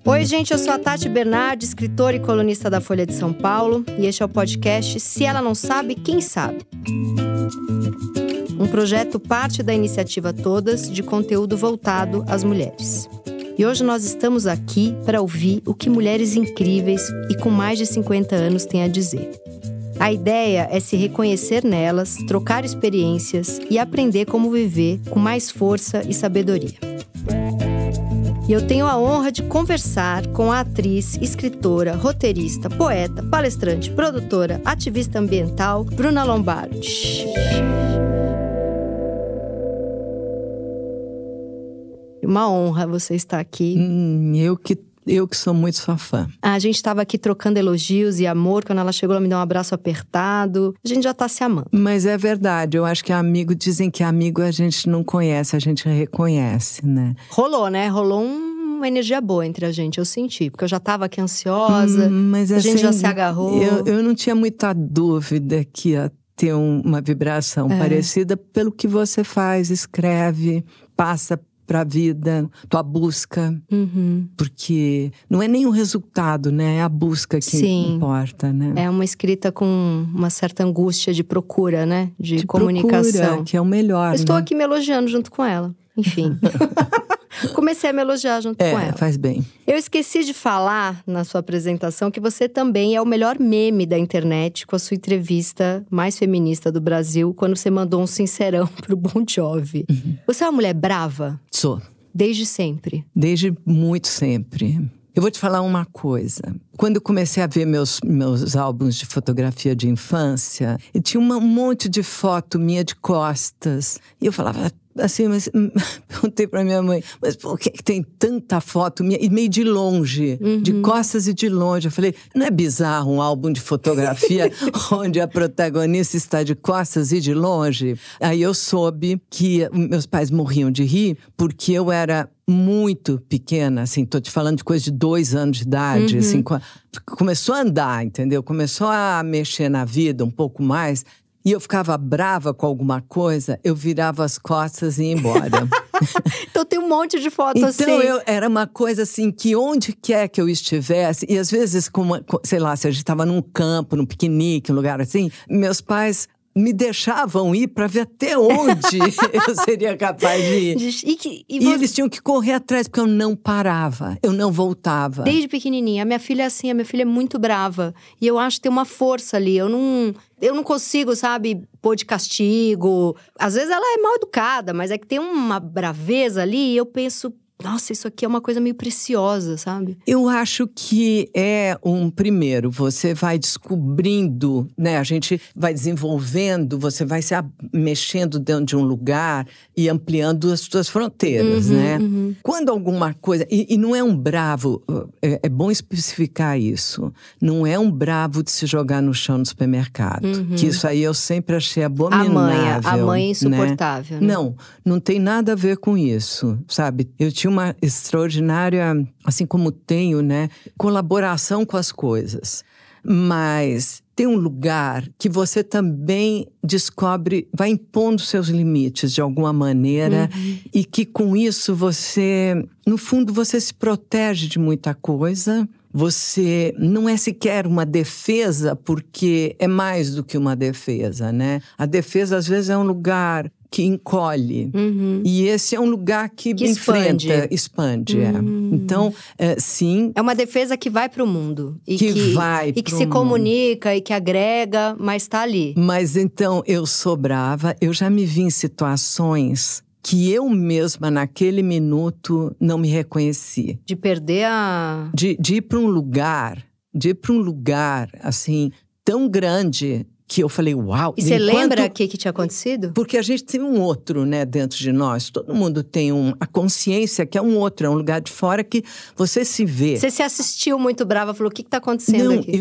Oi, gente, eu sou a Tati Bernardi, escritora e colunista da Folha de São Paulo, e este é o podcast Se Ela Não Sabe, Quem Sabe? Um projeto parte da iniciativa Todas de conteúdo voltado às mulheres. E hoje nós estamos aqui para ouvir o que mulheres incríveis e com mais de 50 anos têm a dizer. A ideia é se reconhecer nelas, trocar experiências e aprender como viver com mais força e sabedoria. E eu tenho a honra de conversar com a atriz, escritora, roteirista, poeta, palestrante, produtora, ativista ambiental, Bruna Lombardi. Uma honra você estar aqui. Eu que sou muito sua fã. A gente estava aqui trocando elogios e amor. Quando ela chegou, ela me deu um abraço apertado. A gente já tá se amando. Mas é verdade, eu acho que dizem que amigo a gente não conhece, a gente reconhece, né? Rolou, né? Rolou uma energia boa entre a gente, eu senti. Porque eu já tava aqui ansiosa, mas, a gente assim, já se agarrou. Eu não tinha muita dúvida que ia ter uma vibração parecida pelo que você faz, escreve, passa pra vida, tua busca. Porque não é nem o resultado, né? É a busca que importa, né? É uma escrita com uma certa angústia de procura, né? De comunicação. Procura, que é o melhor, Estou né? aqui me elogiando junto com ela. Enfim. Comecei a me elogiar junto com ela. Faz bem. Eu esqueci de falar na sua apresentação que você também é o melhor meme da internet com a sua entrevista mais feminista do Brasil, quando você mandou um sincerão pro Bon Jovi. Você é uma mulher brava? Sou. Desde sempre? Desde muito sempre. Eu vou te falar uma coisa. Quando eu comecei a ver meus álbuns de fotografia de infância, e tinha um monte de foto minha de costas. E eu falava assim, mas perguntei pra minha mãe, mas por que tem tanta foto minha? E meio de longe, de costas e de longe. Eu falei, não é bizarro um álbum de fotografia onde a protagonista está de costas e de longe? Aí eu soube que meus pais morriam de rir, porque eu era muito pequena, assim, tô te falando de coisa de 2 anos de idade, assim, começou a andar, entendeu? Começou a mexer na vida um pouco mais, e eu ficava brava com alguma coisa, eu virava as costas e ia embora. Então tem um monte de fotos assim. Então era uma coisa assim, que onde quer que eu estivesse, e às vezes, sei lá, se a gente estava num campo, num piquenique, um lugar assim, meus pais me deixavam ir para ver até onde eu seria capaz de ir. E eles tinham que correr atrás, porque eu não parava, eu não voltava. Desde pequenininha. A minha filha é assim, a minha filha é muito brava. E eu acho que tem uma força ali. Eu não consigo, sabe, pôr de castigo. Às vezes ela é mal educada, mas é que tem uma braveza ali e eu penso, nossa, isso aqui é uma coisa meio preciosa, sabe? Eu acho que primeiro, você vai descobrindo, né? A gente vai desenvolvendo, você vai se mexendo dentro de um lugar e ampliando as suas fronteiras, né? Quando alguma coisa… E não é um bravo, é bom especificar isso. Não é um bravo de se jogar no chão no supermercado. Que isso aí eu sempre achei abominável. A mãe insuportável, né? Não tem nada a ver com isso, sabe? Eu tinha uma extraordinária, assim como tenho, né, colaboração com as coisas. Mas tem um lugar que você também descobre, vai impondo seus limites de alguma maneira, e que com isso você, no fundo, você se protege de muita coisa. Você não é sequer uma defesa, porque é mais do que uma defesa, né? A defesa, às vezes, é um lugar que encolhe. E esse é um lugar que enfrenta, expande. Então, sim… É uma defesa que vai para o mundo. E que se mundo. Comunica e que agrega, mas está ali. Mas então, eu sou brava. Eu já me vi em situações que eu mesma, naquele minuto, não me reconheci. De perder a… De ir para um lugar, assim, tão grande… que eu falei, uau… E você lembra o que tinha acontecido? Porque a gente tem um outro, né, dentro de nós. Todo mundo tem a consciência que é um outro, é um lugar de fora que você se vê. Você se assistiu muito brava, falou, o que está acontecendo aqui?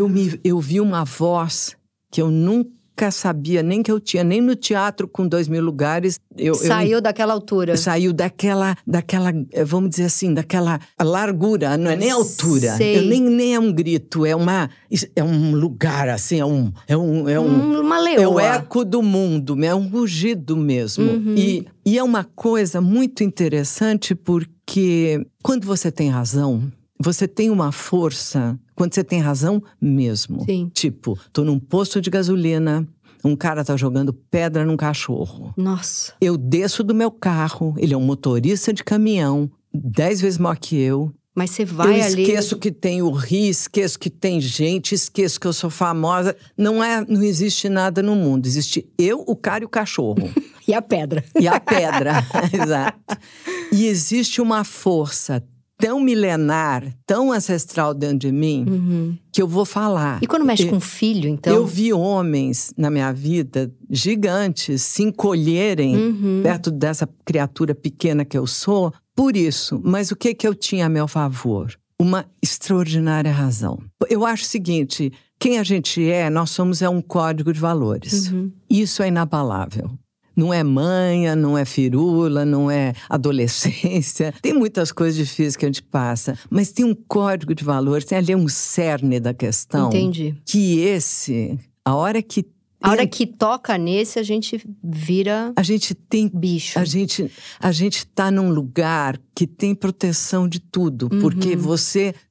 Eu vi uma voz que eu nunca sabia nem que eu tinha, nem no teatro com 2.000 lugares. Saiu daquela altura. Saiu daquela, vamos dizer assim, daquela largura, não é nem altura. Sei. Nem é um grito, é um lugar, assim, uma leoa. É o eco do mundo, é um rugido mesmo. E é uma coisa muito interessante porque quando você tem razão, você tem uma força quando você tem razão mesmo. Sim. Tipo, tô num posto de gasolina, um cara tá jogando pedra num cachorro. Nossa. Eu desço do meu carro, ele é um motorista de caminhão, 10 vezes maior que eu. Mas você vai ali... Eu esqueço que tem o rio, esqueço que tem gente, esqueço que eu sou famosa. Não existe nada no mundo. Existe eu, o cara e o cachorro. E a pedra. E a pedra, exato. E existe uma força tão milenar, tão ancestral dentro de mim, que eu vou falar. E quando mexe com filho, então? Eu vi homens na minha vida, gigantes, se encolherem perto dessa criatura pequena que eu sou, por isso. Mas o que eu tinha a meu favor? Uma extraordinária razão. Eu acho o seguinte, quem a gente nós somos um código de valores. Isso é inabalável. Não é manha, não é firula, não é adolescência. Tem muitas coisas difíceis que a gente passa. Mas tem um código de valores, tem ali um cerne da questão. Entendi. Que a hora que toca nesse, a gente vira a gente tem bicho. A gente tá num lugar que tem proteção de tudo. Porque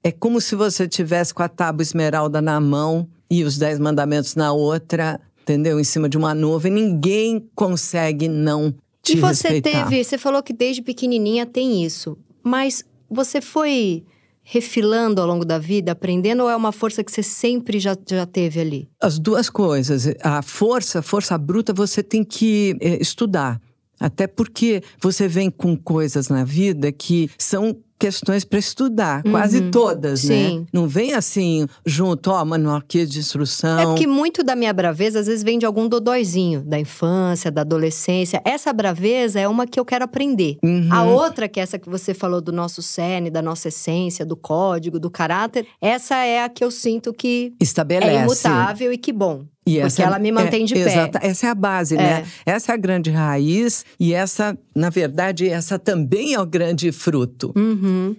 é como se você tivesse com a tábua esmeralda na mão e os 10 mandamentos na outra, entendeu? Em cima de uma nuvem. Ninguém consegue não te respeitar. Você falou que desde pequenininha tem isso. Mas você foi refilando ao longo da vida, aprendendo, ou é uma força que você sempre já teve ali? As duas coisas. A força bruta, você tem que estudar. Até porque você vem com coisas na vida que são questões para estudar, quase todas, sim, né? Não vem assim, junto, manual aqui de instrução. É porque muito da minha braveza, às vezes, vem de algum dodóizinho, da infância, da adolescência. Essa braveza é uma que eu quero aprender. A outra, que é essa que você falou do nosso cerne, da nossa essência, do código, do caráter, essa é a que eu sinto que estabelece. É imutável e que bom. Porque ela me mantém de pé. Essa é a base, né? Essa é a grande raiz e essa, na verdade, essa também é o grande fruto.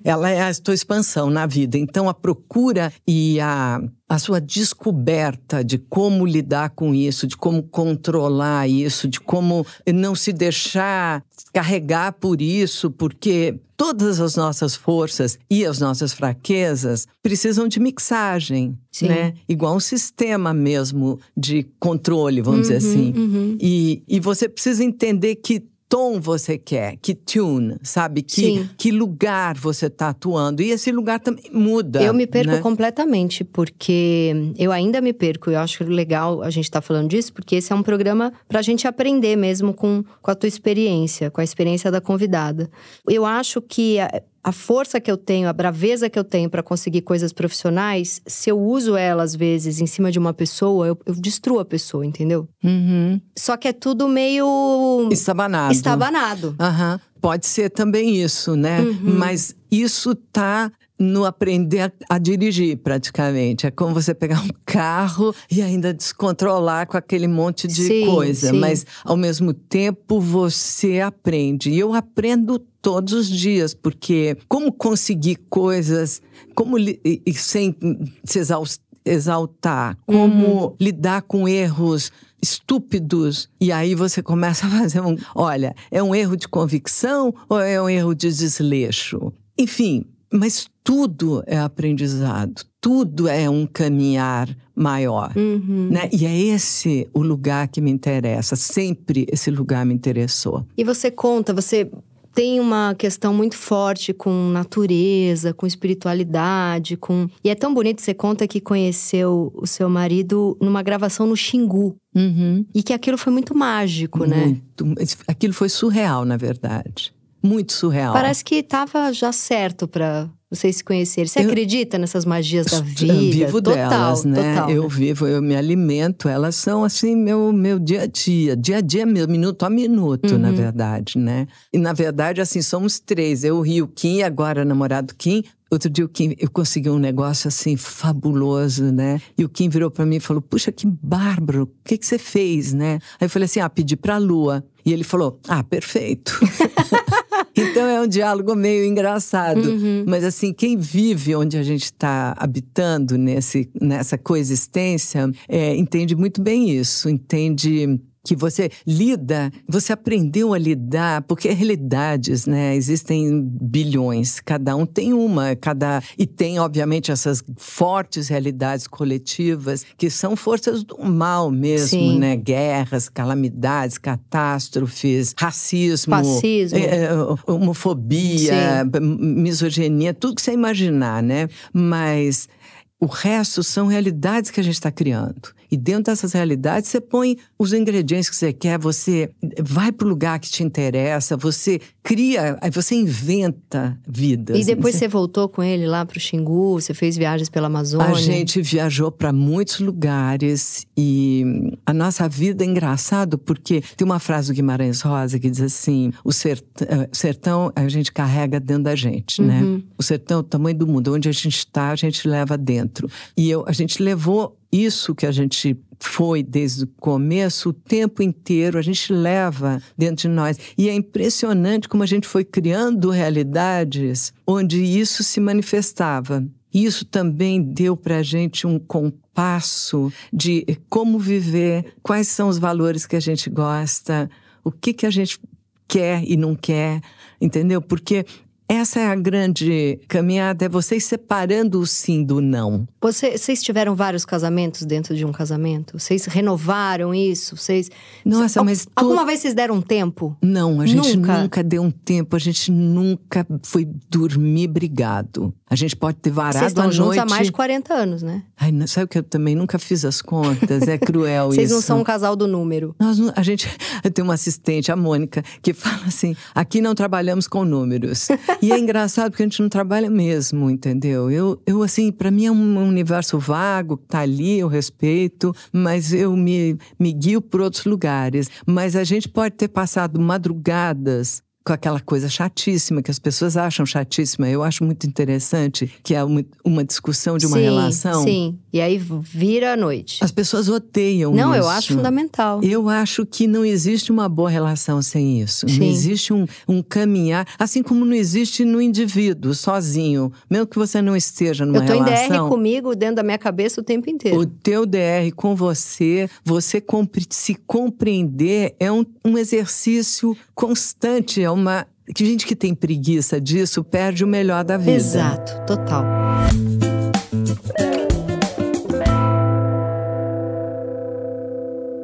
Ela é a tua expansão na vida. Então, a procura e a sua descoberta de como lidar com isso, de como controlar isso, de como não se deixar carregar por isso, porque todas as nossas forças e as nossas fraquezas precisam de mixagem, né? Igual um sistema mesmo de controle, vamos dizer assim. E você precisa entender que tom você quer, que tune, sabe? Que lugar você está atuando. E esse lugar também muda. Eu me perco, né? completamente, porque eu ainda me perco. Eu acho legal a gente estar falando disso, porque esse é um programa pra gente aprender mesmo com a tua experiência, com a experiência da convidada. Eu acho que a força que eu tenho, a braveza que eu tenho para conseguir coisas profissionais, se eu uso ela, às vezes, em cima de uma pessoa, eu destruo a pessoa, entendeu? Só que é tudo meio... Estabanado. Pode ser também isso, né? Mas isso tá no aprender a dirigir, praticamente. É como você pegar um carro e ainda descontrolar com aquele monte de coisa. Mas, ao mesmo tempo, você aprende. E eu aprendo todos os dias, porque como conseguir coisas, sem se exaltar, como lidar com erros estúpidos, e aí você começa a fazer olha, é um erro de convicção ou é um erro de desleixo? Enfim, mas tudo é aprendizado, tudo é um caminhar maior, né? E é esse o lugar que me interessa, sempre esse lugar me interessou. E você tem uma questão muito forte com natureza, com espiritualidade, E é tão bonito, você conta que conheceu o seu marido numa gravação no Xingu. E que aquilo foi muito mágico, né? Aquilo foi surreal, na verdade. Muito surreal. Parece que estava já certo para vocês se conhecerem. Você acredita nessas magias da vida? Eu vivo delas, né? Total, eu vivo, eu me alimento. Elas são, assim, meu dia a dia. Dia a dia mesmo, minuto a minuto, na verdade, né? E, na verdade, assim, somos 3. Eu, o Rio, Kim, agora namorado Kim. Outro dia, eu consegui um negócio, assim, fabuloso, né? E o Kim virou pra mim e falou, puxa, que bárbaro, o que você fez, né? Aí eu falei assim, pedi pra Lua. E ele falou, perfeito. Então, é um diálogo meio engraçado. Mas, assim, quem vive onde a gente está habitando, nessa coexistência, entende muito bem isso. Entende que você lida, você aprendeu a lidar, porque realidades, né? Existem bilhões, cada um tem uma, e tem, obviamente, essas fortes realidades coletivas, que são forças do mal mesmo, Sim. né? Guerras, calamidades, catástrofes, racismo, fascismo, homofobia, misoginia, tudo que você imaginar, né? Mas o resto são realidades que a gente está criando. E dentro dessas realidades, você põe os ingredientes que você quer, você vai para o lugar que te interessa, você cria, aí você inventa vidas. E depois você voltou com ele lá para o Xingu, você fez viagens pela Amazônia? A gente viajou para muitos lugares e a nossa vida é engraçado porque tem uma frase do Guimarães Rosa que diz assim, o sertão a gente carrega dentro da gente, né? O sertão é o tamanho do mundo, onde a gente está, a gente leva dentro. E a gente levou isso que a gente foi desde o começo, o tempo inteiro, a gente leva dentro de nós. E é impressionante como a gente foi criando realidades onde isso se manifestava. Isso também deu para a gente um compasso de como viver, quais são os valores que a gente gosta, o que a gente quer e não quer, entendeu? Porque essa é a grande caminhada, é vocês separando o sim do não. Vocês tiveram vários casamentos dentro de um casamento? Vocês renovaram isso? Nossa, mas alguma vez vocês deram um tempo? Não, a gente nunca deu um tempo, a gente nunca foi dormir brigado. A gente pode ter varado a noite. Vocês estão juntos há mais de 40 anos, né? Ai, sabe o que eu também nunca fiz as contas? É cruel isso. Vocês não são um casal do número. Eu tenho uma assistente, a Mônica, que fala assim, aqui não trabalhamos com números. E é engraçado porque a gente não trabalha mesmo, entendeu? Eu assim, pra mim é um universo vago, que tá ali, eu respeito, mas eu me guio por outros lugares. Mas a gente pode ter passado madrugadas com aquela coisa chatíssima, que as pessoas acham chatíssima. Eu acho muito interessante, que é uma discussão de uma relação. Sim, e aí vira a noite. As pessoas odeiam isso. Não, eu acho fundamental. Eu acho que não existe uma boa relação sem isso. Sim. Não existe um caminhar, assim como não existe no indivíduo, sozinho. Mesmo que você não esteja numa relação. Eu tô em DR comigo, dentro da minha cabeça o tempo inteiro. O teu DR com você se compreender é um exercício constante, que gente que tem preguiça disso perde o melhor da vida. Exato, total.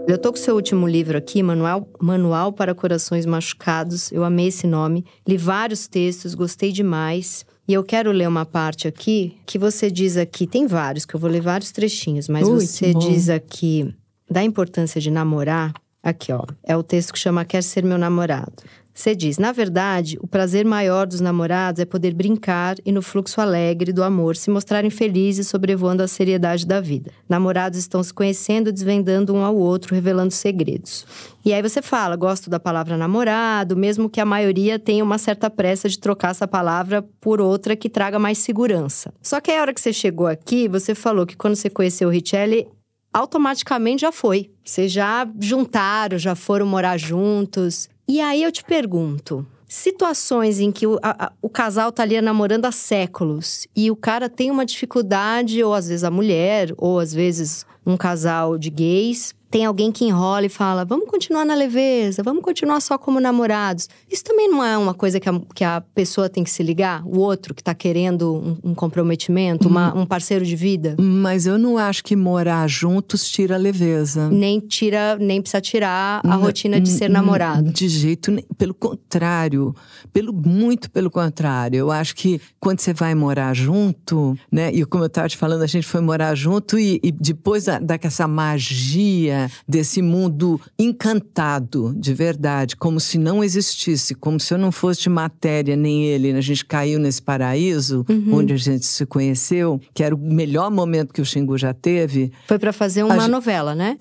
Eu tô com o seu último livro aqui, Manual para Corações Machucados. Eu amei esse nome. Li vários textos, gostei demais. E eu quero ler uma parte aqui, que você diz aqui, tem vários, que eu vou ler vários trechinhos, mas você diz aqui, da importância de namorar. Aqui, ó, é o texto que chama Quer Ser Meu Namorado. Você diz, na verdade, o prazer maior dos namorados é poder brincar e no fluxo alegre do amor se mostrarem felizes sobrevoando a seriedade da vida. Namorados estão se conhecendo, desvendando um ao outro, revelando segredos. E aí você fala, gosto da palavra namorado, mesmo que a maioria tenha uma certa pressa de trocar essa palavra por outra que traga mais segurança. Só que aí, a hora que você chegou aqui, você falou que quando você conheceu o Richelli, automaticamente já foi. Vocês já juntaram, já foram morar juntos. E aí eu te pergunto, situações em que o casal tá ali namorando há séculos e o cara tem uma dificuldade, ou às vezes a mulher, ou às vezes um casal de gays, tem alguém que enrola e fala, vamos continuar na leveza, vamos continuar só como namorados. Isso também não é uma coisa que a pessoa tem que se ligar? O outro que tá querendo um comprometimento, um parceiro de vida? Mas eu não acho que morar juntos tira a leveza. Nem precisa tirar a rotina de ser namorado. De jeito nenhum. Pelo contrário. Muito pelo contrário. Eu acho que quando você vai morar junto, né? E como eu estava te falando, a gente foi morar junto e depois dessa magia desse mundo encantado, de verdade, como se não existisse, como se eu não fosse de matéria, nem ele, a gente caiu nesse paraíso, onde a gente se conheceu, que era o melhor momento que o Xingu já teve. Foi para fazer uma novela, né?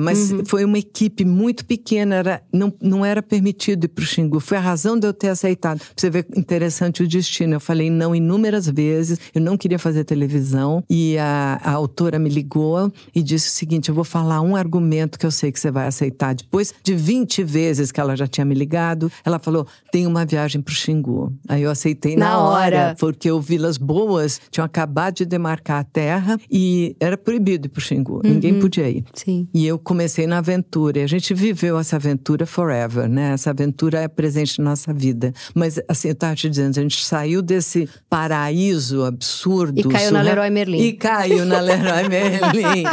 Mas foi uma equipe muito pequena, não era permitido ir pro Xingu, foi a razão de eu ter aceitado. Pra você ver, interessante o destino, eu falei não inúmeras vezes, eu não queria fazer televisão, e a autora me ligou e disse o seguinte, eu vou falar 1 argumento que eu sei que você vai aceitar. Depois de 20 vezes que ela já tinha me ligado, ela falou, tem uma viagem pro Xingu. Aí eu aceitei na hora, porque o Vilas Boas tinham acabado de demarcar a terra e era proibido ir pro Xingu. Ninguém podia ir. Sim. E eu comecei na aventura. E a gente viveu essa aventura forever, né? Essa aventura é presente na nossa vida. Mas, assim, eu estava te dizendo, a gente saiu desse paraíso absurdo. E caiu na Leroy Merlin. E caiu na Leroy Merlin.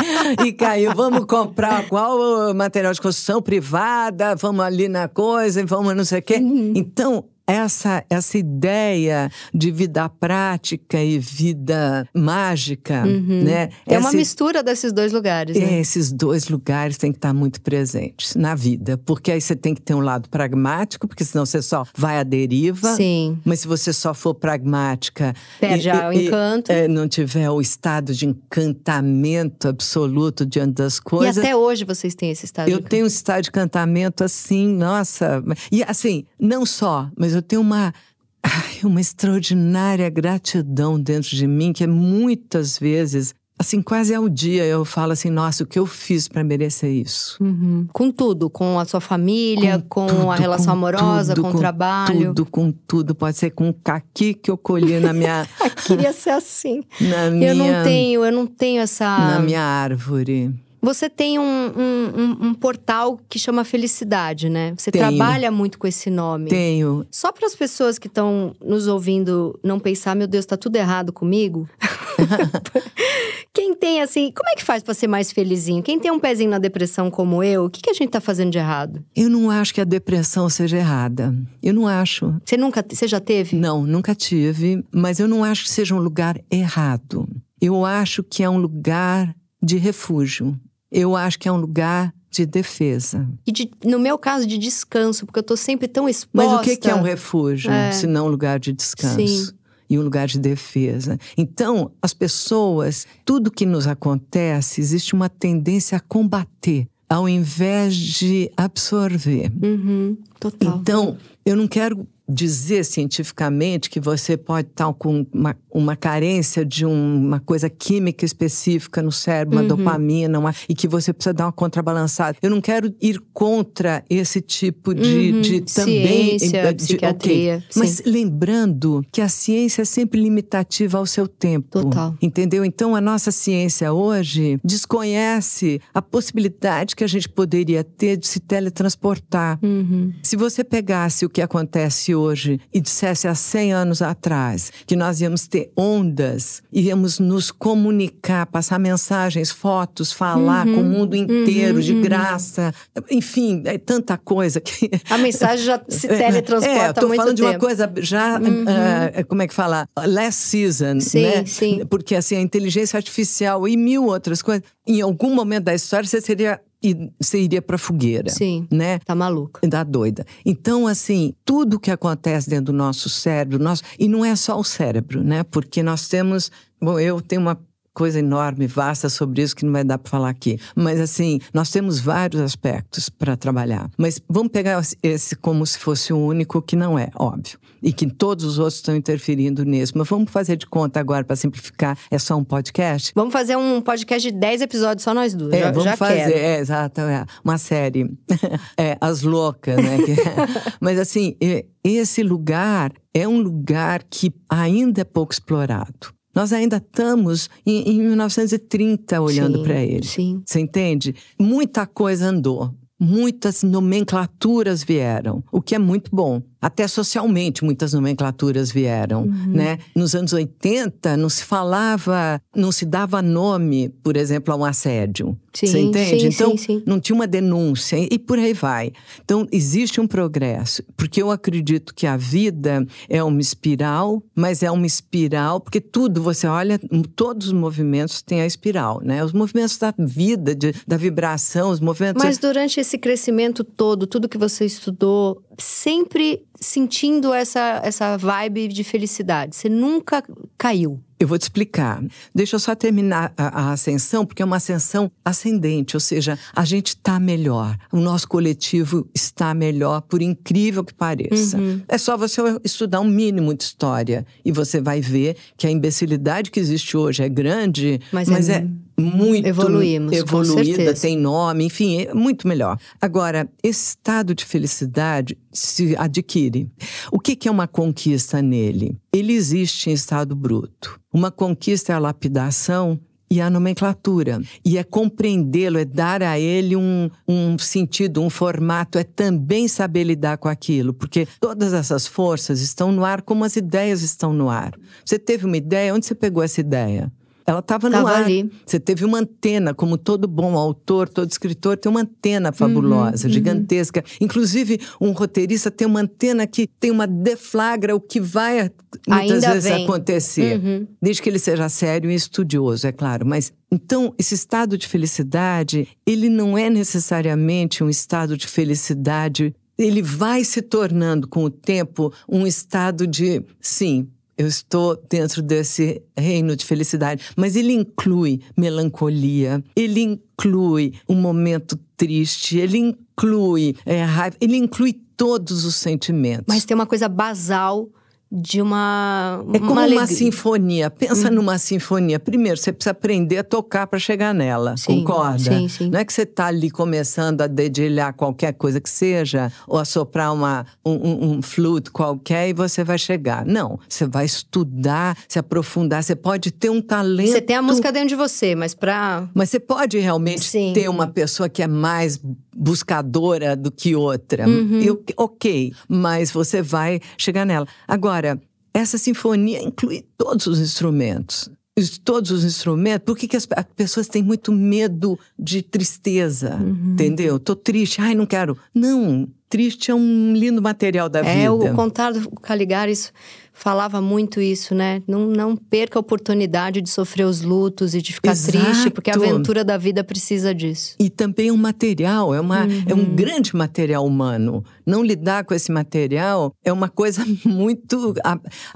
E caiu, vamos comprar qual material de construção privada, vamos ali na coisa, vamos não sei o quê. Então, essa ideia de vida prática e vida mágica, né? É uma mistura desses dois lugares, né? Esses dois lugares têm que estar muito presentes na vida. Porque aí você tem que ter um lado pragmático, porque senão você só vai à deriva. Sim. Mas se você só for pragmática… Perde o encanto. Não tiver o estado de encantamento absoluto diante das coisas… E até hoje vocês têm esse estado de encantamento? Eu tenho um estado de encantamento assim, nossa… E assim, não só, mas eu tenho uma extraordinária gratidão dentro de mim, que é muitas vezes, assim, quase ao dia eu falo assim, nossa, o que eu fiz para merecer isso? Com tudo, com a sua família, com a relação amorosa, com o trabalho. Com tudo, pode ser com o caqui que eu colhi na minha… Queria ser assim. Eu não tenho essa… Na minha árvore. Você tem um portal que chama Felicidade, né? Você Tenho. trabalha muito com esse nome. Tenho. Só para as pessoas que estão nos ouvindo não pensar, meu Deus, tá tudo errado comigo. Quem tem assim, como é que faz para ser mais felizinho? Quem tem um pezinho na depressão como eu, o que a gente tá fazendo de errado? Eu não acho que a depressão seja errada. Eu não acho. Você já teve? Não, nunca tive. Mas eu não acho que seja um lugar errado. Eu acho que é um lugar de refúgio. Eu acho que é um lugar de defesa. E no meu caso, de descanso, porque eu tô sempre tão exposta. Mas o que é um refúgio, se não um lugar de descanso? Sim. E um lugar de defesa. Então, as pessoas, tudo que nos acontece, existe uma tendência a combater, ao invés de absorver. Total. Então, eu não quero dizer cientificamente que você pode estar com uma carência de uma coisa química específica no cérebro, uma dopamina, e que você precisa dar uma contrabalançada. Eu não quero ir contra esse tipo de também… Ciência, psiquiatria. Okay. Mas lembrando que a ciência é sempre limitativa ao seu tempo. Total. Entendeu? Então, a nossa ciência hoje desconhece a possibilidade que a gente poderia ter de se teletransportar. Se você pegasse o que acontece hoje e dissesse há 100 anos atrás que nós íamos ter ondas, íamos nos comunicar, passar mensagens, fotos, falar com o mundo inteiro de graça, enfim, é tanta coisa que… A mensagem já se teletransporta há muito tempo. Tô falando de uma coisa já, como é que fala? Last season, sim, né? Sim. Porque assim, a inteligência artificial e mil outras coisas, em algum momento da história você iria pra fogueira. Sim, né? Tá maluca. Tá doida. Então, assim, tudo que acontece dentro do nosso cérebro, e não é só o cérebro, né? Porque nós temos… Bom, eu tenho uma coisa enorme, vasta sobre isso que não vai dar para falar aqui. Mas assim, nós temos vários aspectos para trabalhar. Mas vamos pegar esse como se fosse o único, que não é, óbvio. E que todos os outros estão interferindo nisso. Mas vamos fazer de conta agora, para simplificar, é só um podcast? Vamos fazer um podcast de 10 episódios, só nós duas. Vamos fazer, exato. Uma série. As Loucas, né? Mas assim, esse lugar é um lugar que ainda é pouco explorado. Nós ainda estamos em 1930 olhando para ele. Sim. Você entende? Muita coisa andou. Muitas nomenclaturas vieram, o que é muito bom. Até socialmente, muitas nomenclaturas vieram, né? Nos anos 80, não se falava, não se dava nome, por exemplo, a um assédio. Sim, você entende? Então, sim. não tinha uma denúncia e por aí vai. Então, existe um progresso, porque eu acredito que a vida é uma espiral, mas é uma espiral, porque tudo, você olha, todos os movimentos têm a espiral, né? Os movimentos da vida, da vibração, os movimentos… Mas durante esse crescimento todo, tudo que você estudou, sempre sentindo essa vibe de felicidade. Você nunca caiu. Eu vou te explicar. Deixa eu só terminar a ascensão, porque é uma ascensão ascendente, ou seja, a gente está melhor. O nosso coletivo está melhor, por incrível que pareça. É só você estudar um mínimo de história e você vai ver que a imbecilidade que existe hoje é grande, mas muito evoluída, com certeza. Tem nome, enfim, é muito melhor. Agora, esse estado de felicidade se adquire. O que é uma conquista nele? Ele existe em estado bruto. Uma conquista é a lapidação e a nomenclatura. E é compreendê-lo, é dar a ele um sentido, um formato, é também saber lidar com aquilo. Porque todas essas forças estão no ar como as ideias estão no ar. Você teve uma ideia, onde você pegou essa ideia? Ela estava no ar. Ali. Você teve uma antena, como todo bom autor, todo escritor tem uma antena fabulosa, gigantesca. Inclusive, um roteirista tem uma antena que tem uma deflagra o que vai muitas vezes acontecer. Desde que ele seja sério e estudioso, é claro. Mas, então, esse estado de felicidade, ele não é necessariamente um estado de felicidade. Ele vai se tornando, com o tempo, um estado de, sim, eu estou dentro desse reino de felicidade. Mas ele inclui melancolia, ele inclui um momento triste, ele inclui raiva, ele inclui todos os sentimentos. Mas tem uma coisa basal de uma É como uma sinfonia. Pensa numa sinfonia. Primeiro, você precisa aprender a tocar para chegar nela. Sim, concorda? Sim. Não é que você está ali começando a dedilhar qualquer coisa que seja, ou a soprar um flute qualquer e você vai chegar. Não. Você vai estudar, se aprofundar. Você pode ter um talento. Você tem a música dentro de você, mas você pode realmente ter uma pessoa que é mais buscadora do que outra. Ok, mas você vai chegar nela. Agora, essa sinfonia inclui todos os instrumentos. Todos os instrumentos. Por que as pessoas têm muito medo de tristeza? Entendeu? Tô triste. Ai, não quero. Não. Triste é um lindo material da vida. O Conrado Caligari falava muito isso, né? Não perca a oportunidade de sofrer os lutos e de ficar triste, porque a aventura da vida precisa disso. E também um material, é um grande material humano. Não lidar com esse material é uma coisa muito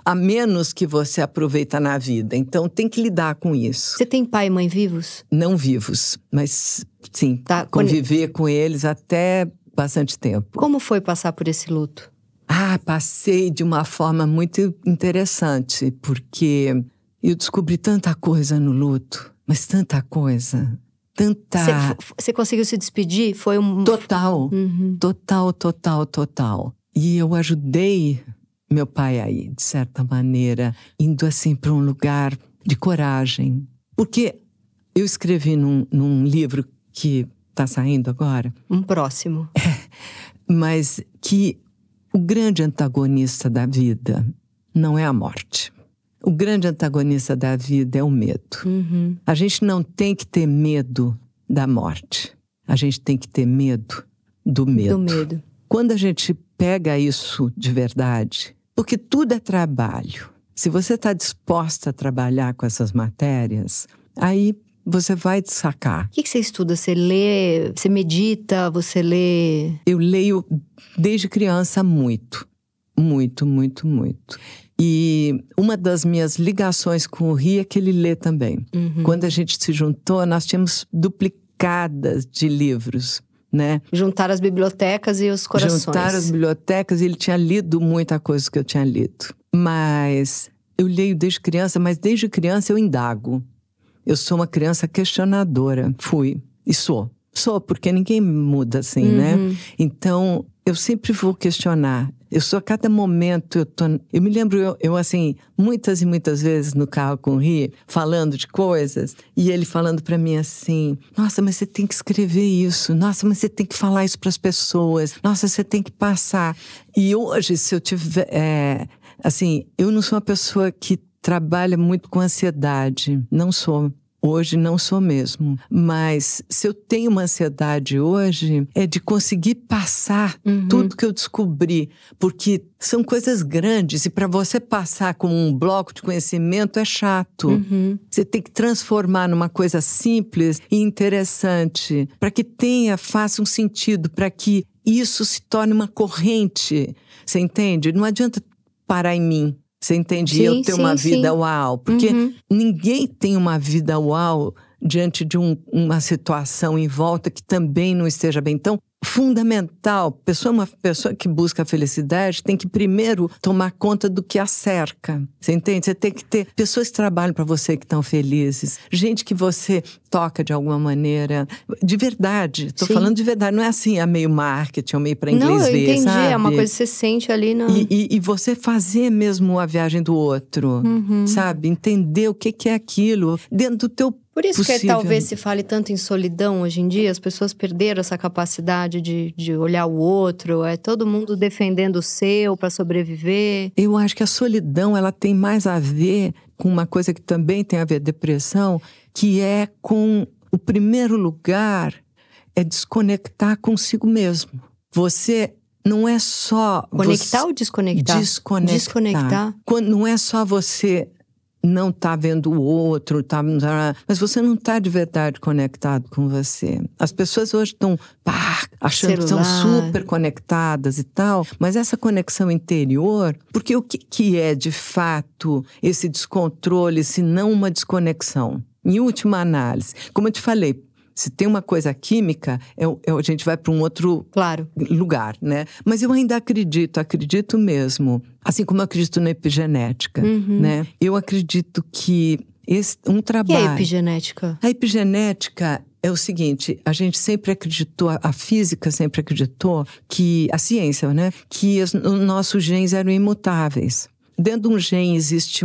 a menos que você aproveita na vida. Então tem que lidar com isso. Você tem pai e mãe vivos? Não vivos, mas sim, conviver com eles até bastante tempo. Como foi passar por esse luto? Passei de uma forma muito interessante, porque eu descobri tanta coisa no luto, mas tanta coisa, tanta... Você conseguiu se despedir? Foi um... Total, total. E eu ajudei meu pai aí, de certa maneira, indo assim para um lugar de coragem. Porque eu escrevi num livro que está saindo agora. Um próximo. Mas que o grande antagonista da vida não é a morte. O grande antagonista da vida é o medo. A gente não tem que ter medo da morte. A gente tem que ter medo do medo. Quando a gente pega isso de verdade, porque tudo é trabalho. Se você está disposta a trabalhar com essas matérias, aí você vai sacar. O que você estuda? Você lê, você medita, você lê? Eu leio desde criança muito. E uma das minhas ligações com o Ri é que ele lê também. Quando a gente se juntou, nós tínhamos duplicadas de livros, né? Juntaram as bibliotecas e os corações. Juntaram as bibliotecas e ele tinha lido muita coisa que eu tinha lido. Mas eu leio desde criança, mas desde criança eu indago. Eu sou uma criança questionadora. Fui. E sou. Sou, porque ninguém muda assim, né? Então, eu sempre vou questionar. Eu sou a cada momento, eu me lembro, eu assim, muitas e muitas vezes no carro com o Ri, falando de coisas, e ele falando pra mim assim, nossa, mas você tem que escrever isso, nossa, mas você tem que falar isso pras pessoas, nossa, você tem que passar. E hoje, se eu tiver, assim, eu não sou uma pessoa que trabalha muito com ansiedade, não sou. Hoje não sou mesmo, mas se eu tenho uma ansiedade hoje, é de conseguir passar tudo que eu descobri, porque são coisas grandes e para você passar como um bloco de conhecimento é chato. Você tem que transformar numa coisa simples e interessante, para que faça um sentido, para que isso se torne uma corrente, você entende? Não adianta parar em mim. Você entende? Eu ter uma vida uau. Porque ninguém tem uma vida uau diante de uma situação em volta que também não esteja bem. Então, fundamental. Uma pessoa que busca a felicidade tem que primeiro tomar conta do que a cerca. Você entende? Você tem que ter pessoas que trabalham para você que estão felizes. Gente que você toca de alguma maneira. De verdade. Estou falando de verdade. Não é assim, é meio marketing, é meio para inglês ver, Não, eu entendi. Sabe? É uma coisa que você sente ali no... E você fazer mesmo a viagem do outro. Sabe? Entender o que é aquilo. Dentro do teu Por isso possível. que talvez se fale tanto em solidão hoje em dia. As pessoas perderam essa capacidade de olhar o outro. É todo mundo defendendo o seu para sobreviver. Eu acho que a solidão, ela tem mais a ver com uma coisa que também tem a ver com depressão, que é com o primeiro lugar, é desconectar consigo mesmo. Você não é só... Conectar ou desconectar? Desconectar. Não é só você não tá vendo o outro, mas você não tá de verdade conectado com você. As pessoas hoje estão achando que são super conectadas e tal, mas essa conexão interior, porque o que é de fato esse descontrole, se não uma desconexão? Em última análise, como eu te falei, se tem uma coisa química, a gente vai para um outro lugar, né? Mas eu ainda acredito mesmo. Assim como eu acredito na epigenética, né? Eu acredito que um trabalho... E a epigenética? A epigenética é o seguinte, a gente sempre acreditou, a física sempre acreditou que, a ciência, né? Que os nossos genes eram imutáveis. Dentro de um gene existe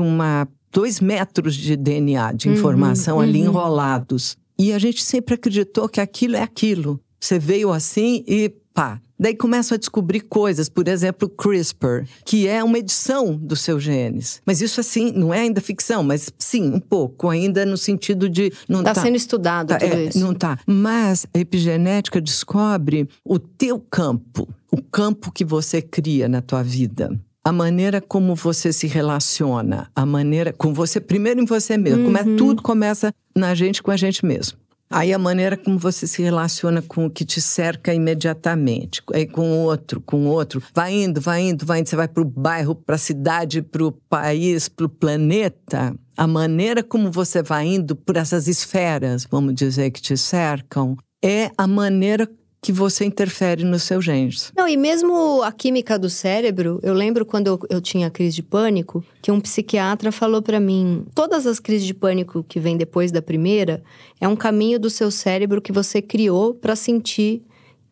2 metros de DNA, de informação ali enrolados. E a gente sempre acreditou que aquilo é aquilo. Você veio assim e pá. Daí começam a descobrir coisas, por exemplo, CRISPR, que é uma edição dos seus genes. Mas isso assim, não é ainda ficção, mas sim, um pouco, ainda no sentido de... Está sendo estudado tudo isso. Não está. Mas a epigenética descobre o teu campo, o campo que você cria na tua vida. A maneira como você se relaciona, a maneira com você, primeiro em você mesmo. Tudo começa na gente, com a gente mesmo. Aí a maneira como você se relaciona com o que te cerca imediatamente. Aí com o outro. Vai indo. Você vai para o bairro, para a cidade, para o país, para o planeta. A maneira como você vai indo por essas esferas, vamos dizer, que te cercam, é a maneira que você interfere nos seus genes. Não, e mesmo a química do cérebro, eu lembro quando eu tinha crise de pânico, que um psiquiatra falou pra mim, todas as crises de pânico que vêm depois da primeira, é um caminho do seu cérebro que você criou pra sentir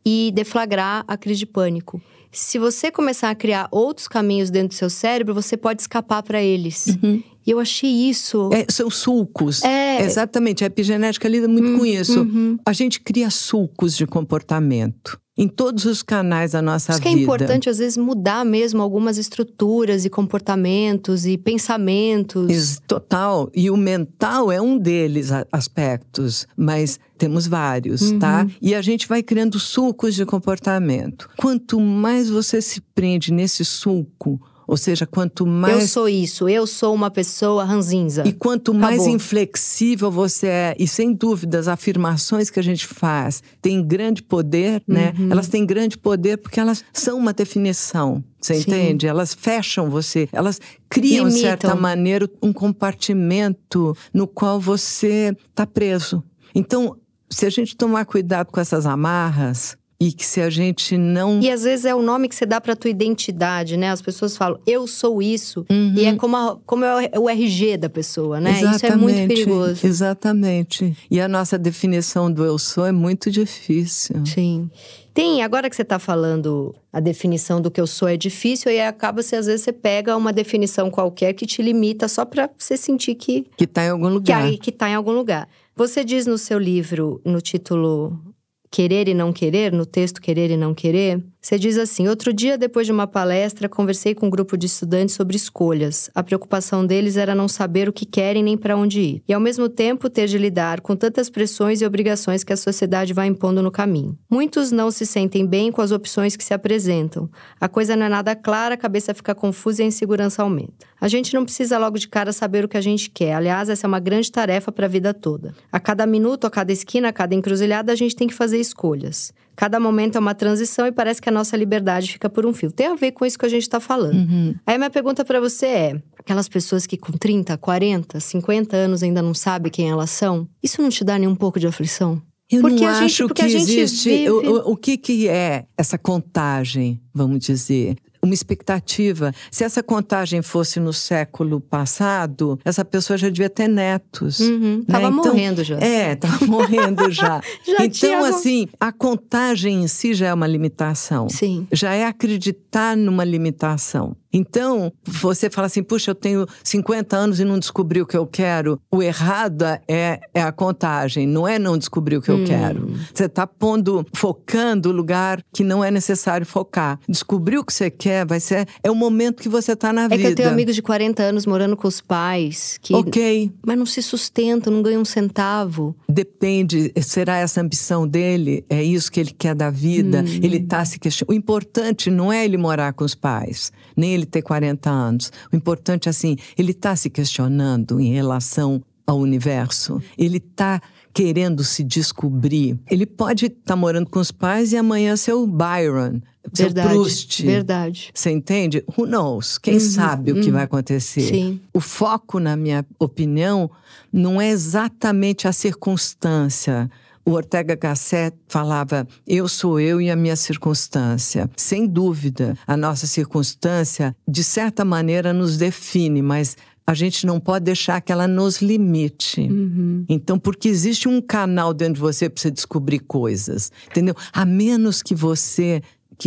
e deflagrar a crise de pânico. Se você começar a criar outros caminhos dentro do seu cérebro, você pode escapar para eles. E eu achei isso... São sulcos. Exatamente, a epigenética lida muito com isso. A gente cria sulcos de comportamento em todos os canais da nossa vida. Isso que é importante, às vezes, mudar mesmo algumas estruturas e comportamentos e pensamentos. Total. E o mental é um deles, aspectos. Mas temos vários, tá? E a gente vai criando sulcos de comportamento. Quanto mais você se prende nesse sulco, ou seja, quanto mais... Eu sou isso, eu sou uma pessoa ranzinza. E quanto mais inflexível você é, e sem dúvida as afirmações que a gente faz têm grande poder, né? Elas têm grande poder porque elas são uma definição, você entende? Elas fecham você, elas criam, de certa maneira, um compartimento no qual você está preso. Então, se a gente tomar cuidado com essas amarras... E que se a gente não... E às vezes é o nome que você dá pra tua identidade, né? As pessoas falam, eu sou isso. E é como é o RG da pessoa, né? Exatamente, isso é muito perigoso. Exatamente. E a nossa definição do eu sou é muito difícil. Sim. Agora que você tá falando, a definição do que eu sou é difícil, e acaba se às vezes você pega uma definição qualquer que te limita só pra você sentir que tá em algum lugar. Que tá em algum lugar. Você diz no seu livro, no título... Querer e Não Querer, no texto Querer e Não Querer, você diz assim, outro dia, depois de uma palestra, conversei com um grupo de estudantes sobre escolhas. A preocupação deles era não saber o que querem nem para onde ir. E, ao mesmo tempo, ter de lidar com tantas pressões e obrigações que a sociedade vai impondo no caminho. Muitos não se sentem bem com as opções que se apresentam. A coisa não é nada clara, a cabeça fica confusa e a insegurança aumenta. A gente não precisa logo de cara saber o que a gente quer. Aliás, essa é uma grande tarefa para a vida toda. A cada minuto, a cada esquina, a cada encruzilhada, a gente tem que fazer escolhas. Cada momento é uma transição e parece que a nossa liberdade fica por um fio. Tem a ver com isso que a gente está falando. Aí a minha pergunta para você é, aquelas pessoas que com 30, 40, 50 anos ainda não sabem quem elas são, isso não te dá nem um pouco de aflição? Eu Porque não acho porque que a gente existe. vive... O que é essa contagem, vamos dizer? Uma expectativa. Se essa contagem fosse no século passado, essa pessoa já devia ter netos. Uhum, tava morrendo já. Tava morrendo já. Já tinha... Então, assim, a contagem em si já é uma limitação. Sim. Já é acreditar numa limitação. Então, você fala assim, puxa, eu tenho 50 anos e não descobri o que eu quero. O errado é a contagem, não é não descobrir o que eu quero. Você está focando o lugar que não é necessário focar. Descobrir o que você quer é o momento que você está na vida. É que eu tenho amigos de 40 anos morando com os pais. Ok. Mas não se sustentam, não ganham um centavo. Depende, será essa a ambição dele? É isso que ele quer da vida? Ele está se questionando. O importante não é ele morar com os pais, nem ele ter 40 anos. O importante é assim, ele está se questionando em relação ao universo. Ele está querendo se descobrir. Ele pode estar morando com os pais e amanhã ser o Byron, ser o Proust. Verdade. Você entende? Who knows? Quem sabe o que vai acontecer? Sim. O foco, na minha opinião, não é exatamente a circunstância. O Ortega Gasset falava, eu sou eu e a minha circunstância. Sem dúvida, a nossa circunstância, de certa maneira, nos define, mas a gente não pode deixar que ela nos limite. Então, porque existe um canal dentro de você para você descobrir coisas, entendeu? A menos que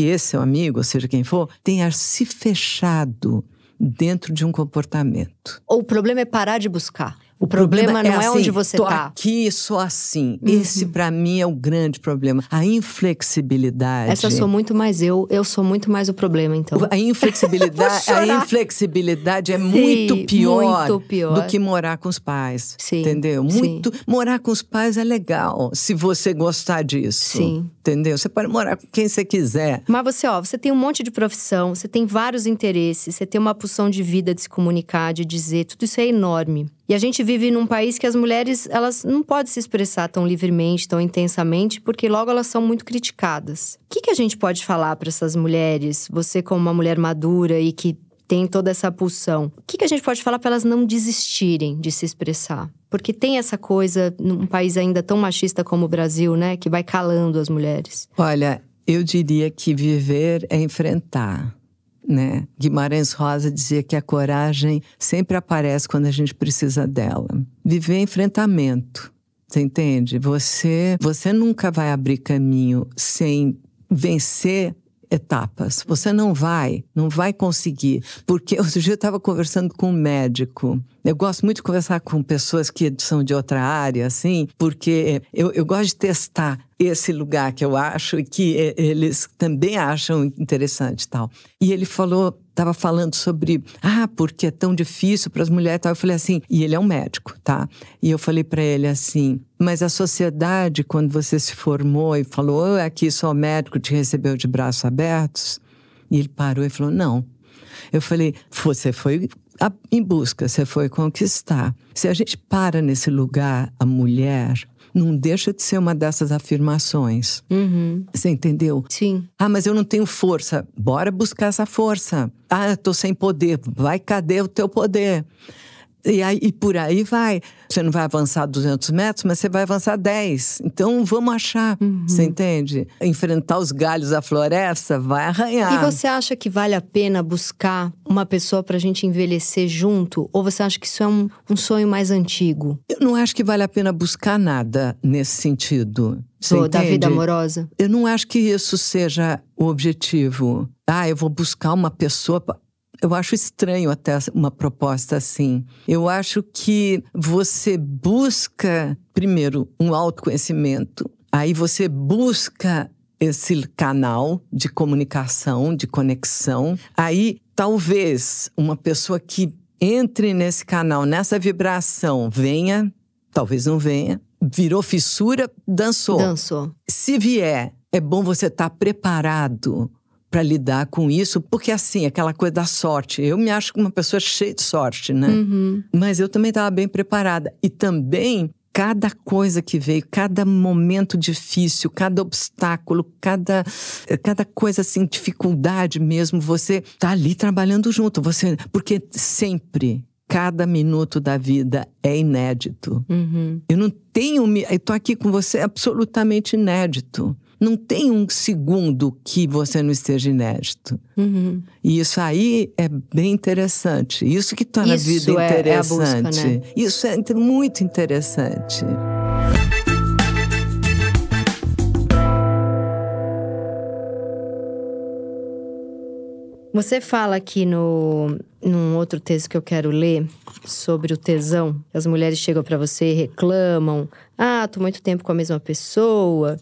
esse seu amigo, ou seja quem for, tenha se fechado dentro de um comportamento. O problema é parar de buscar. O problema não é assim, onde você está. Aqui, sou assim. Esse, para mim, é o grande problema. A inflexibilidade. Essa sou muito mais eu sou muito mais o problema, então. A inflexibilidade é muito pior do que morar com os pais. Sim, entendeu? Morar com os pais é legal, se você gostar disso. Sim. Entendeu? Você pode morar com quem você quiser. Mas você tem um monte de profissão, você tem vários interesses, você tem uma pulsão de vida, de se comunicar, de dizer, tudo isso é enorme. E a gente vive num país que as mulheres, elas não podem se expressar tão livremente, tão intensamente, porque logo elas são muito criticadas. O que a gente pode falar para essas mulheres? Você como uma mulher madura e que tem toda essa pulsão. O que a gente pode falar para elas não desistirem de se expressar? Porque tem essa coisa, num país ainda tão machista como o Brasil, né? Que vai calando as mulheres. Olha, eu diria que viver é enfrentar. Né? Guimarães Rosa dizia que a coragem sempre aparece quando a gente precisa dela. Viver é enfrentamento, você entende? Você nunca vai abrir caminho sem vencer etapas. Você não vai conseguir. Porque outro dia eu estava conversando com um médico. Eu gosto muito de conversar com pessoas que são de outra área, assim, porque eu gosto de testar esse lugar que eu acho e que eles também acham interessante e tal. E ele estava falando sobre, porque é tão difícil para as mulheres e tal. Eu falei assim, e ele é um médico, tá? E eu falei para ele assim, mas a sociedade, quando você se formou e falou, aqui sou médico, te recebeu de braços abertos? E ele parou e falou, não. Eu falei, você foi em busca, você foi conquistar. Se a gente para nesse lugar, a mulher não deixa de ser uma dessas afirmações. Você entendeu? Sim. Mas eu não tenho força. Bora buscar essa força. Eu tô sem poder. Cadê o teu poder? E por aí vai. Você não vai avançar 200 metros, mas você vai avançar 10. Então, vamos achar. Você entende? Enfrentar os galhos da floresta, vai arranhar. E você acha que vale a pena buscar uma pessoa pra gente envelhecer junto? Ou você acha que isso é um sonho mais antigo? Eu não acho que vale a pena buscar nada nesse sentido. Da vida amorosa? Eu não acho que isso seja o objetivo. Eu vou buscar uma pessoa... Eu acho estranho até uma proposta assim. Eu acho que você busca, primeiro, um autoconhecimento. Aí você busca esse canal de comunicação, de conexão. Aí, talvez, uma pessoa que entre nesse canal, nessa vibração, venha, talvez não venha. Virou fissura, dançou. Se vier, é bom você estar preparado para lidar com isso, porque assim, aquela coisa da sorte. Eu me acho uma pessoa cheia de sorte, né? Mas eu também estava bem preparada. E também, cada coisa que veio, cada momento difícil, cada obstáculo, cada coisa assim, dificuldade mesmo, você tá ali trabalhando junto. Porque sempre cada minuto da vida é inédito. Eu não tenho... Eu tô aqui com você, é absolutamente inédito. Não tem um segundo que você não esteja inédito. E isso aí é bem interessante. Isso que torna a vida interessante. É a busca, né? Isso é muito interessante. Você fala aqui num outro texto que eu quero ler sobre o tesão. As mulheres chegam pra você e reclamam. Ah, tô muito tempo com a mesma pessoa.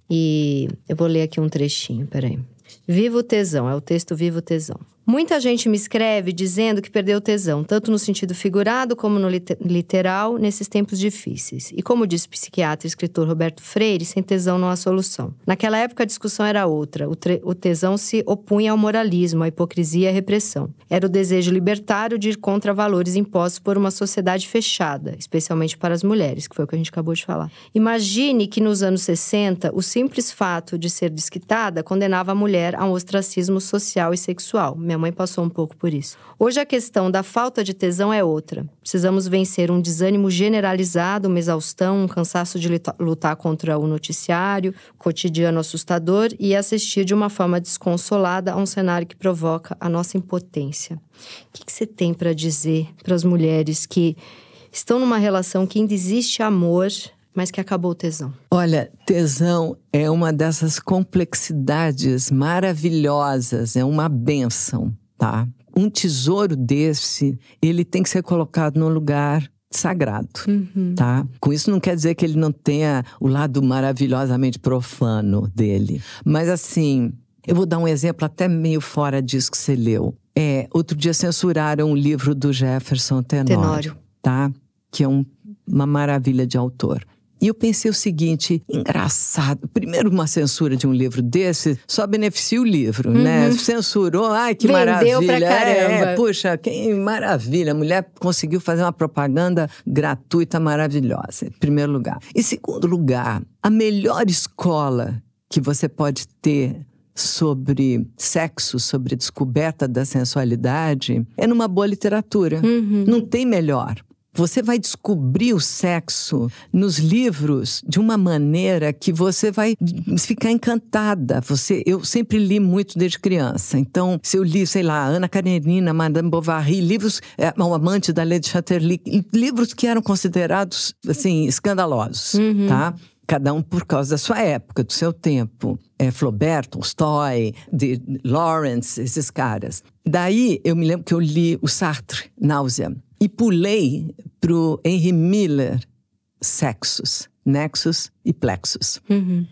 E eu vou ler aqui um trechinho, peraí. Viva o tesão, é o texto Viva o Tesão. Muita gente me escreve dizendo que perdeu o tesão, tanto no sentido figurado como no literal, nesses tempos difíceis. E como disse o psiquiatra e escritor Roberto Freire, sem tesão não há solução. Naquela época a discussão era outra. O tesão se opunha ao moralismo, à hipocrisia e à repressão. Era o desejo libertário de ir contra valores impostos por uma sociedade fechada, especialmente para as mulheres, que foi o que a gente acabou de falar. Imagine que nos anos 60, o simples fato de ser desquitada condenava a mulher a um ostracismo social e sexual. Minha mãe passou um pouco por isso. Hoje a questão da falta de tesão é outra. Precisamos vencer um desânimo generalizado, uma exaustão, um cansaço de lutar contra o noticiário, cotidiano assustador e assistir de uma forma desconsolada a um cenário que provoca a nossa impotência. O que você tem para dizer para as mulheres que estão numa relação que ainda existe amor, mas que acabou o tesão? Olha, tesão é uma dessas complexidades maravilhosas, é uma bênção, tá? Um tesouro desse, ele tem que ser colocado num lugar sagrado, tá? Com isso não quer dizer que ele não tenha o lado maravilhosamente profano dele. Mas assim, eu vou dar um exemplo até meio fora disso que você leu. Outro dia censuraram um livro do Jefferson Tenório, tá? Que é uma maravilha de autor. E eu pensei o seguinte, engraçado, primeiro uma censura de um livro desse só beneficia o livro, né? Censurou, ai que vendeu maravilha. Pra caramba. Puxa, que maravilha, a mulher conseguiu fazer uma propaganda gratuita maravilhosa, em primeiro lugar. Em segundo lugar, a melhor escola que você pode ter sobre sexo, sobre descoberta da sensualidade, é numa boa literatura. Não tem melhor. Você vai descobrir o sexo nos livros de uma maneira que você vai ficar encantada. Eu sempre li muito desde criança. Então, se eu li, sei lá, Ana Karenina, Madame Bovary, livros, O Amante da Lady Chatterley, livros que eram considerados, assim, escandalosos, tá? Cada um por causa da sua época, do seu tempo. Flaubert, Tolstói, de Lawrence, esses caras. Daí, eu me lembro que eu li o Sartre, Náusea. E pulei pro Henry Miller, Sexos, Nexus e Plexus.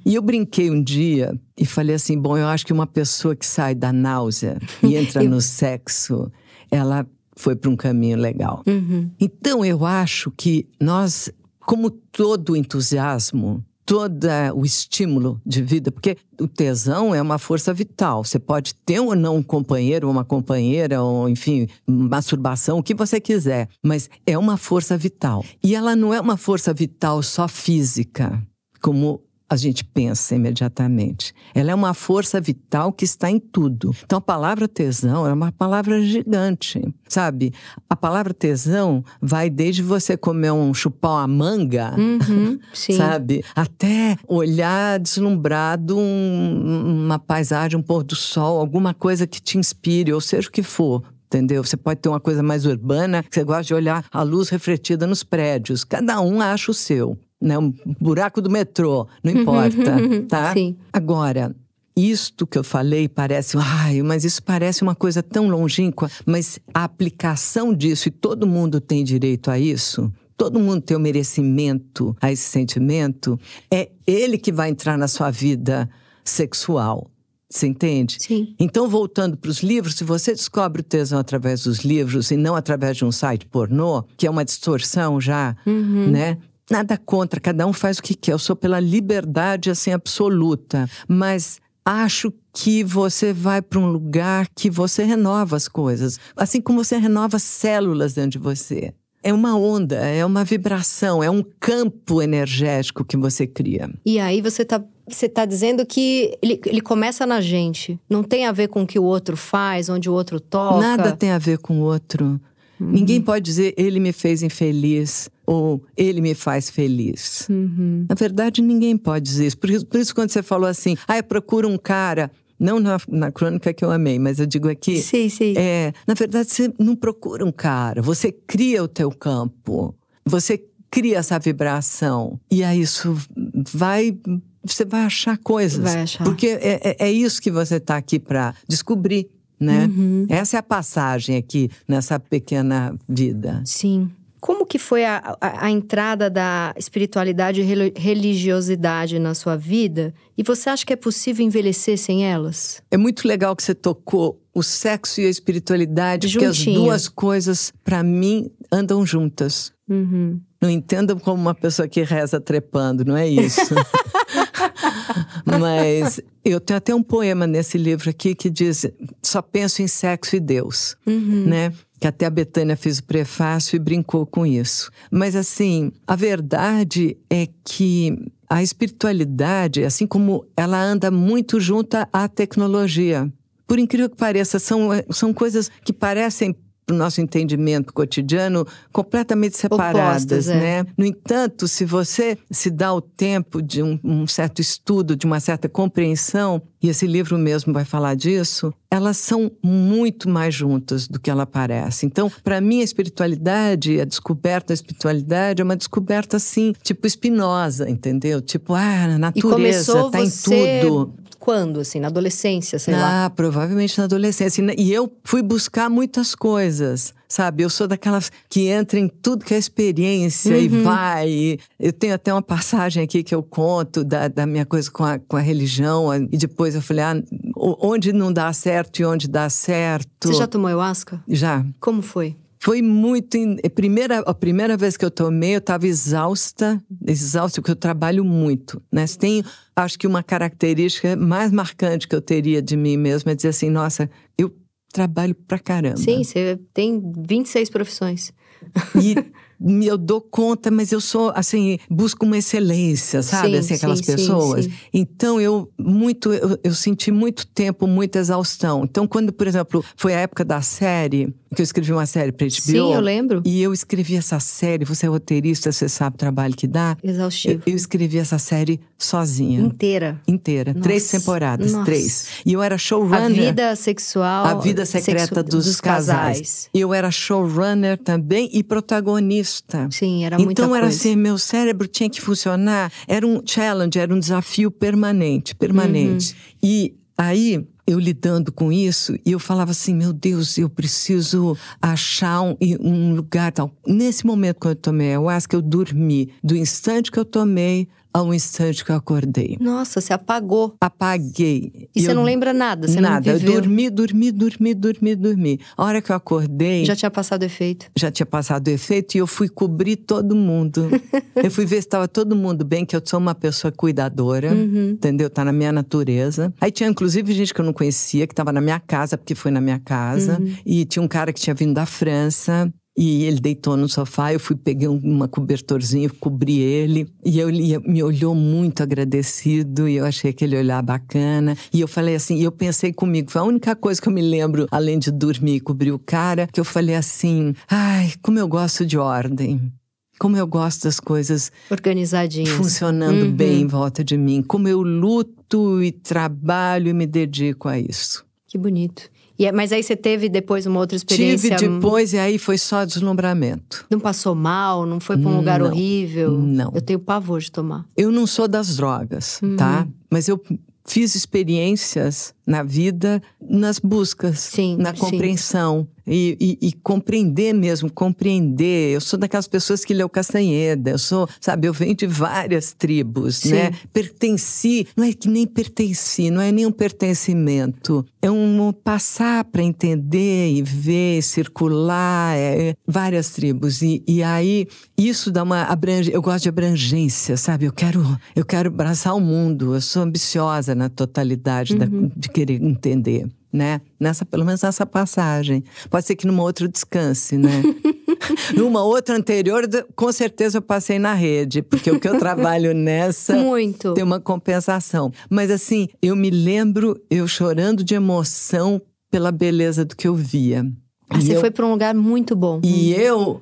E eu brinquei um dia e falei assim, bom, eu acho que uma pessoa que sai da náusea e entra no sexo, ela foi para um caminho legal. Então, eu acho que nós, como todo entusiasmo, todo o estímulo de vida, porque o tesão é uma força vital. Você pode ter ou não um companheiro, ou uma companheira, ou enfim, masturbação, o que você quiser. Mas é uma força vital. E ela não é uma força vital só física, como a gente pensa imediatamente. Ela é uma força vital que está em tudo. Então, a palavra tesão é uma palavra gigante, sabe? A palavra tesão vai desde você chupar uma manga, sabe? Até olhar deslumbrado uma paisagem, um pôr do sol, alguma coisa que te inspire, ou seja o que for. Entendeu? Você pode ter uma coisa mais urbana, que você gosta de olhar a luz refletida nos prédios. Cada um acha o seu. Né? Um buraco do metrô, não importa, tá? Sim. Agora, isto que eu falei parece... mas isso parece uma coisa tão longínqua. Mas a aplicação disso, e todo mundo tem direito a isso, todo mundo tem o merecimento a esse sentimento, é ele que vai entrar na sua vida sexual. Você entende? Sim. Então, voltando para os livros, se você descobre o tesão através dos livros e não através de um site pornô, que é uma distorção já, né? Nada contra, cada um faz o que quer. Eu sou pela liberdade, assim, absoluta. Mas acho que você vai para um lugar que você renova as coisas. Assim como você renova células dentro de você. É uma onda, é uma vibração, é um campo energético que você cria. E aí você tá dizendo que ele começa na gente. Não tem a ver com o que o outro faz, onde o outro toca. Nada tem a ver com o outro. Ninguém pode dizer, ele me fez infeliz, ou ele me faz feliz. Na verdade, ninguém pode dizer isso. Por isso quando você falou assim, eu procuro um cara... Não na crônica que eu amei, mas eu digo aqui... Sim. Na verdade, você não procura um cara. Você cria o teu campo. Você cria essa vibração. E aí isso você vai achar coisas. Vai achar. Porque é isso que você está aqui para descobrir, né? Essa é a passagem aqui nessa pequena vida. Sim. Como que foi a entrada da espiritualidade e religiosidade na sua vida? E você acha que é possível envelhecer sem elas? É muito legal que você tocou o sexo e a espiritualidade, Juntinho. porque as duas coisas, para mim, andam juntas. Não entendam como uma pessoa que reza trepando, não é isso. Mas eu tenho até um poema nesse livro aqui que diz: só penso em sexo e Deus, né? Que até a Betânia fez o prefácio e brincou com isso. Mas assim, a verdade é que a espiritualidade, assim como ela anda muito junto à tecnologia. Por incrível que pareça, são coisas que parecem, para o nosso entendimento cotidiano, completamente separadas, opostas, né? No entanto, se você se dá o tempo de um certo estudo, de uma certa compreensão, e esse livro mesmo vai falar disso, elas são muito mais juntas do que ela parece. Então, para mim, a espiritualidade, a descoberta da espiritualidade é uma descoberta, assim, tipo Spinoza, entendeu? Tipo, a natureza está em tudo. Quando, assim? Na adolescência, sei lá? Provavelmente na adolescência. E eu fui buscar muitas coisas, sabe? Eu sou daquelas que entra em tudo que é experiência e vai. Eu tenho até uma passagem aqui que eu conto da minha coisa com a religião. E depois eu falei, onde não dá certo e onde dá certo. Você já tomou ayahuasca? Já. Como foi? Foi muito... A primeira vez que eu tomei, eu estava exausta, porque eu trabalho muito, né? Tenho, acho que uma característica mais marcante que eu teria de mim mesma é dizer assim, nossa, eu trabalho pra caramba. Sim, você tem 26 profissões. E eu dou conta, mas eu sou, assim, busco uma excelência, sabe? Assim, aquelas pessoas. Sim. Então, eu senti muito tempo, muita exaustão. Então, quando, por exemplo, foi a época da série, que eu escrevi uma série pra HBO. Sim, eu lembro. E eu escrevi essa série, você é roteirista, você sabe o trabalho que dá. Exaustivo. Eu escrevi essa série sozinha. Inteira. Nossa. 3 temporadas, 3. E eu era showrunner. A vida sexual. A vida secreta dos casais. Eu era showrunner também e protagonista. Sim, era muita coisa. Então era assim, meu cérebro tinha que funcionar. Era um challenge, era um desafio permanente. E aí, eu lidando com isso, e eu falava assim, meu Deus, eu preciso achar um lugar tal. Nesse momento, quando eu tomei a ayahuasca, eu dormi. Do instante que eu tomei ao instante que eu acordei. Nossa, você apagou. Apaguei. E você não lembra nada? Você nada. Não viveu. Eu dormi. A hora que eu acordei... Já tinha passado o efeito. Já tinha passado o efeito e eu fui cobrir todo mundo. Eu fui ver se estava todo mundo bem, que eu sou uma pessoa cuidadora, entendeu? Tá na minha natureza. Aí tinha inclusive gente que eu não conhecia, que estava na minha casa, porque foi na minha casa. E tinha um cara que tinha vindo da França. E ele deitou no sofá, eu peguei uma cobertorzinha, cobri ele. E ele me olhou muito agradecido, e eu achei aquele olhar bacana. E eu falei assim, eu pensei comigo, foi a única coisa que eu me lembro, além de dormir e cobrir o cara, que eu falei assim, ai, como eu gosto de ordem. Como eu gosto das coisas organizadinhas, funcionando bem em volta de mim. Como eu luto e trabalho e me dedico a isso. Que bonito. Mas aí você teve depois uma outra experiência? Tive depois, e aí foi só deslumbramento. Não passou mal? Não foi pra um lugar horrível? Não. Eu tenho pavor de tomar. Eu não sou das drogas, tá? Mas eu fiz experiências na vida, nas buscas, na compreensão. E compreender mesmo, compreender. Eu sou daquelas pessoas que leu Castanheda. Eu venho de várias tribos, né? Pertenci, não é que nem pertenci, não é nem um pertencimento. É um passar para entender e ver, circular, várias tribos. E aí, isso dá uma abrangência. Eu gosto de abrangência, sabe? Eu quero abraçar o mundo. Eu sou ambiciosa na totalidade de querer entender. Né? Pelo menos nessa passagem. Pode ser que numa outra descanse, né? Numa outra anterior, com certeza eu passei na rede, porque o que eu trabalho nessa muito tem uma compensação. Mas assim, eu me lembro eu chorando de emoção pela beleza do que eu via. Você foi para um lugar muito bom. E eu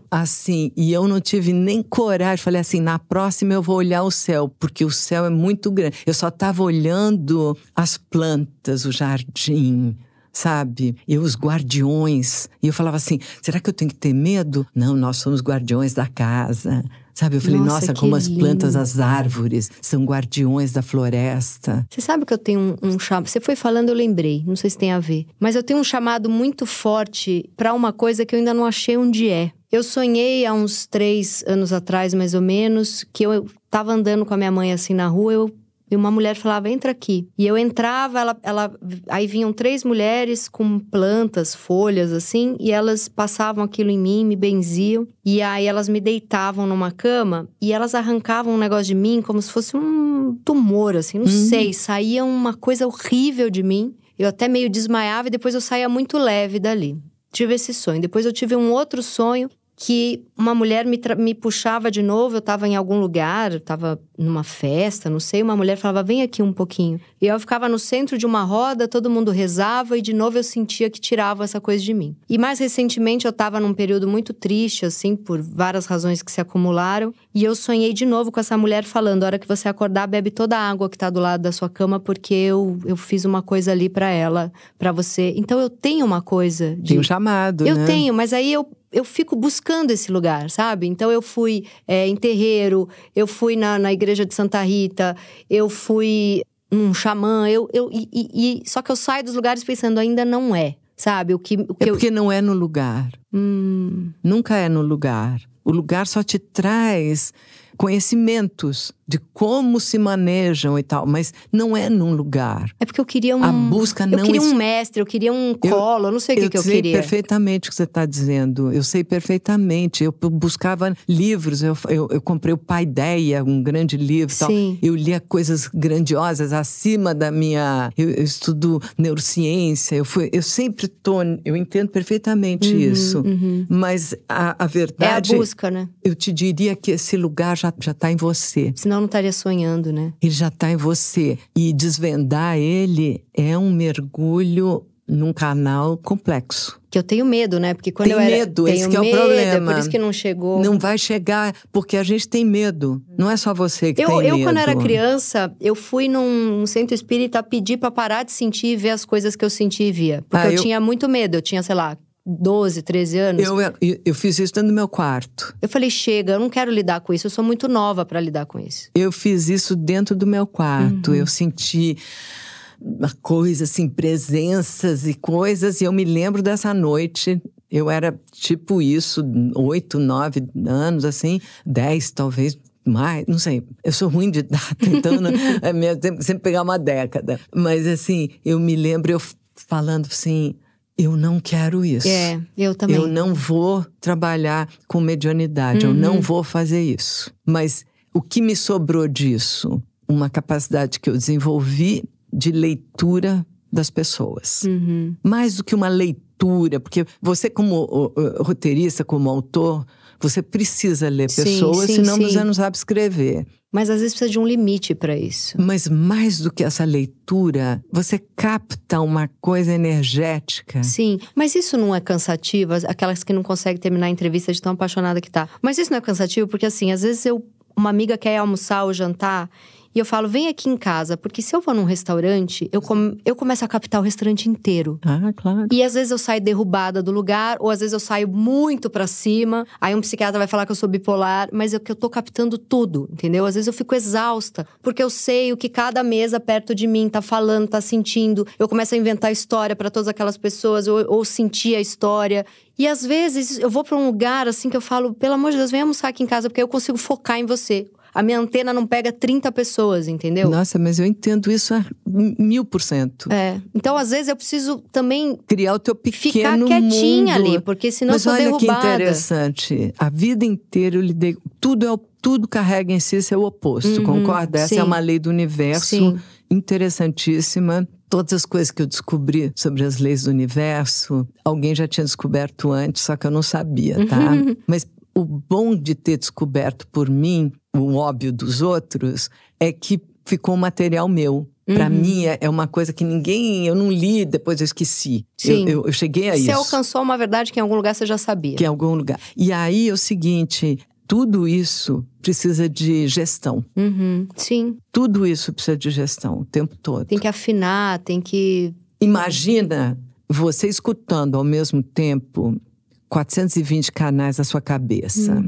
não tive nem coragem. Falei assim, na próxima eu vou olhar o céu, porque o céu é muito grande. Eu só estava olhando as plantas, o jardim, sabe? E os guardiões. E eu falava assim, será que eu tenho que ter medo? Não, nós somos guardiões da casa. Sabe, eu falei, nossa como as plantas, as árvores são guardiões da floresta. Você sabe que eu tenho um chamado, você foi falando, eu lembrei, não sei se tem a ver. Mas eu tenho um chamado muito forte para uma coisa que eu ainda não achei onde é. Eu sonhei há uns 3 anos atrás, mais ou menos, que eu tava andando com a minha mãe assim na rua, e uma mulher falava, entra aqui. E eu entrava, aí vinham 3 mulheres com plantas, folhas, assim, e elas passavam aquilo em mim, me benziam. E aí elas me deitavam numa cama e elas arrancavam um negócio de mim como se fosse um tumor, assim, não sei. Saía uma coisa horrível de mim. Eu até meio desmaiava e depois eu saía muito leve dali. Tive esse sonho. Depois eu tive um outro sonho que uma mulher me puxava de novo, eu estava em algum lugar, eu estava numa festa, não sei, uma mulher falava, vem aqui um pouquinho. E eu ficava no centro de uma roda, todo mundo rezava e de novo eu sentia que tiravam essa coisa de mim. E mais recentemente eu estava num período muito triste, assim, por várias razões que se acumularam, e eu sonhei de novo com essa mulher falando, a hora que você acordar, bebe toda a água que está do lado da sua cama, porque eu fiz uma coisa ali para ela, para você. Então eu tenho uma coisa de... Tem um chamado, eu né? tenho, mas aí eu fico buscando esse lugar, sabe? Então eu fui em terreiro, eu fui na igreja de Santa Rita, eu fui num xamã, só que eu saio dos lugares pensando, ainda não é, sabe? Porque não é no lugar. Nunca é no lugar. O lugar só te traz conhecimentos de como se manejam e tal, mas não é num lugar. É porque eu queria A busca não... Eu queria um mestre, eu queria um colo, eu não sei o que eu queria. Eu sei perfeitamente o que você está dizendo. Eu sei perfeitamente. Eu buscava livros, eu comprei o Paideia, um grande livro e tal. Eu lia coisas grandiosas acima da minha... Eu estudo neurociência, eu entendo perfeitamente isso. Mas a verdade... É a busca, né? Eu te diria que esse lugar já está em você. Senão não estaria sonhando, né? Ele já está em você. E desvendar ele é um mergulho num canal complexo. Que eu tenho medo, né? Porque quando tem medo, esse que é o problema. Por isso que não chegou. Não vai chegar, porque a gente tem medo. Não é só você que tem medo. Eu, quando era criança, eu fui num centro espírita pedir pra parar de sentir e ver as coisas que eu sentia e via. Porque eu tinha muito medo. Eu tinha, sei lá, 12, 13 anos. Eu fiz isso dentro do meu quarto. Eu falei, chega, eu não quero lidar com isso. Eu sou muito nova pra lidar com isso. Eu fiz isso dentro do meu quarto. Eu senti uma coisa, assim, presenças e coisas. E eu me lembro dessa noite. Eu era tipo isso, 8, 9 anos, assim. 10, talvez, mais, não sei. Eu sou ruim de data, então sempre pegar uma década. Mas, assim, eu me lembro eu falando assim... Eu não quero isso. Eu também. Eu não vou trabalhar com mediunidade. Eu não vou fazer isso. Mas o que me sobrou disso? Uma capacidade que eu desenvolvi de leitura das pessoas. Mais do que uma leitura. Porque você, como roteirista, como autor, você precisa ler pessoas, senão você não sabe escrever. Mas às vezes precisa de um limite para isso. Mas mais do que essa leitura, você capta uma coisa energética. Sim, mas isso não é cansativo? Aquelas que não conseguem terminar a entrevista de tão apaixonada que tá. Mas isso não é cansativo? Porque assim, às vezes uma amiga quer almoçar ou jantar... E eu falo, vem aqui em casa, porque se eu vou num restaurante, eu começo a captar o restaurante inteiro. Ah, claro. E às vezes eu saio derrubada do lugar, ou às vezes eu saio muito pra cima. Aí um psiquiatra vai falar que eu sou bipolar, mas é que eu tô captando tudo, entendeu? Às vezes eu fico exausta, porque eu sei o que cada mesa perto de mim tá falando, tá sentindo. Eu começo a inventar história pra todas aquelas pessoas, ou sentir a história. E às vezes eu vou pra um lugar assim que eu falo, pelo amor de Deus, vem almoçar aqui em casa, porque eu consigo focar em você. A minha antena não pega 30 pessoas, entendeu? Nossa, mas eu entendo isso a 1000%. Então, às vezes, eu preciso também... criar o teu pequeno ficar quietinha mundo ali, porque senão eu sou derrubada. Mas olha que interessante. A vida inteira eu lidei... Tudo carrega em si seu oposto, concorda? Essa é uma lei do universo interessantíssima. Todas as coisas que eu descobri sobre as leis do universo, alguém já tinha descoberto antes, só que eu não sabia, tá? Mas o bom de ter descoberto por mim, o óbvio dos outros, é que ficou um material meu. Pra mim é uma coisa que eu não li, depois eu esqueci. Sim. Eu cheguei a isso. Você alcançou uma verdade que em algum lugar você já sabia. Que em algum lugar. E aí é o seguinte, tudo isso precisa de gestão. Sim. Tudo isso precisa de gestão o tempo todo. Tem que afinar, tem que... Imagina você escutando ao mesmo tempo 420 canais na sua cabeça.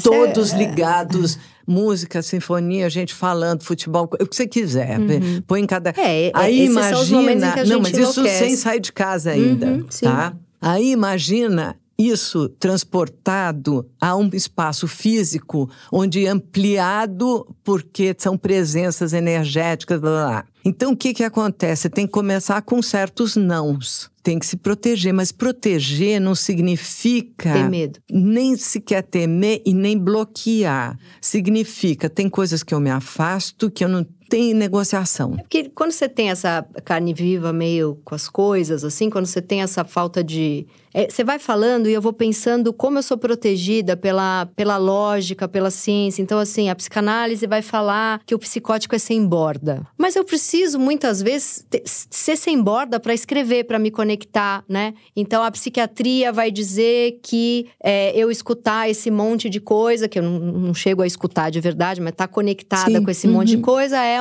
Todos ligados, música, sinfonia, gente falando, futebol, o que você quiser. Põe em cada... Aí imagina... São os momentos em que a gente enlouquece. Isso sem sair de casa ainda, tá? Aí imagina isso transportado a um espaço físico, onde ampliado, porque são presenças energéticas, blá, blá, blá. Então, o que acontece? Você tem que começar com certos nãos. Tem que se proteger, mas proteger não significa... Ter medo. Nem sequer temer e nem bloquear. Significa, tem coisas que eu me afasto, que eu não tenho negociação. É porque quando você tem essa carne viva meio com as coisas, assim, quando você tem essa falta de... você vai falando e eu vou pensando como eu sou protegida pela lógica, pela ciência. Então, assim, a psicanálise vai falar que o psicótico é sem borda. Mas eu preciso, muitas vezes, ser sem borda para escrever, para me conectar, né? Então, a psiquiatria vai dizer que eu escutar esse monte de coisa, que eu não chego a escutar de verdade, mas tá conectada com esse monte de coisa, é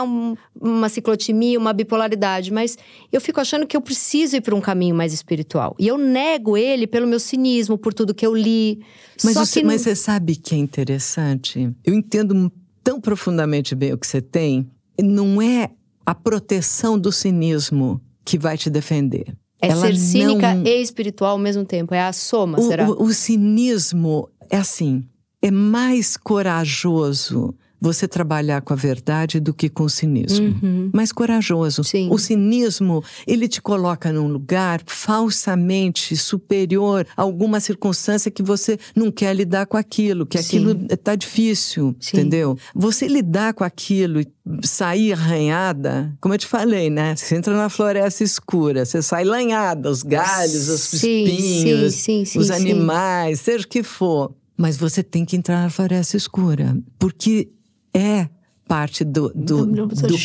uma ciclotimia, uma bipolaridade. Mas eu fico achando que eu preciso ir para um caminho mais espiritual. E eu nego ele pelo meu cinismo, por tudo que eu li. Mas você sabe que é interessante? Eu entendo tão profundamente bem o que você tem. Não é a proteção do cinismo que vai te defender. Ela ser cínica e espiritual ao mesmo tempo. É a soma, será? O cinismo é assim, é mais corajoso você trabalhar com a verdade do que com o cinismo. Mais corajoso. Sim. O cinismo, ele te coloca num lugar falsamente superior a alguma circunstância que você não quer lidar com aquilo, que aquilo tá difícil, entendeu? Você lidar com aquilo e sair arranhada, como eu te falei, né? Você entra na floresta escura, você sai lanhada, os galhos, os espinhos, os animais, seja o que for. Mas você tem que entrar na floresta escura, porque é parte do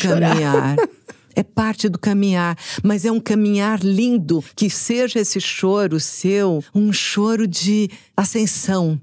caminhar. É parte do caminhar, mas é um caminhar lindo, que seja esse choro seu, um choro de ascensão.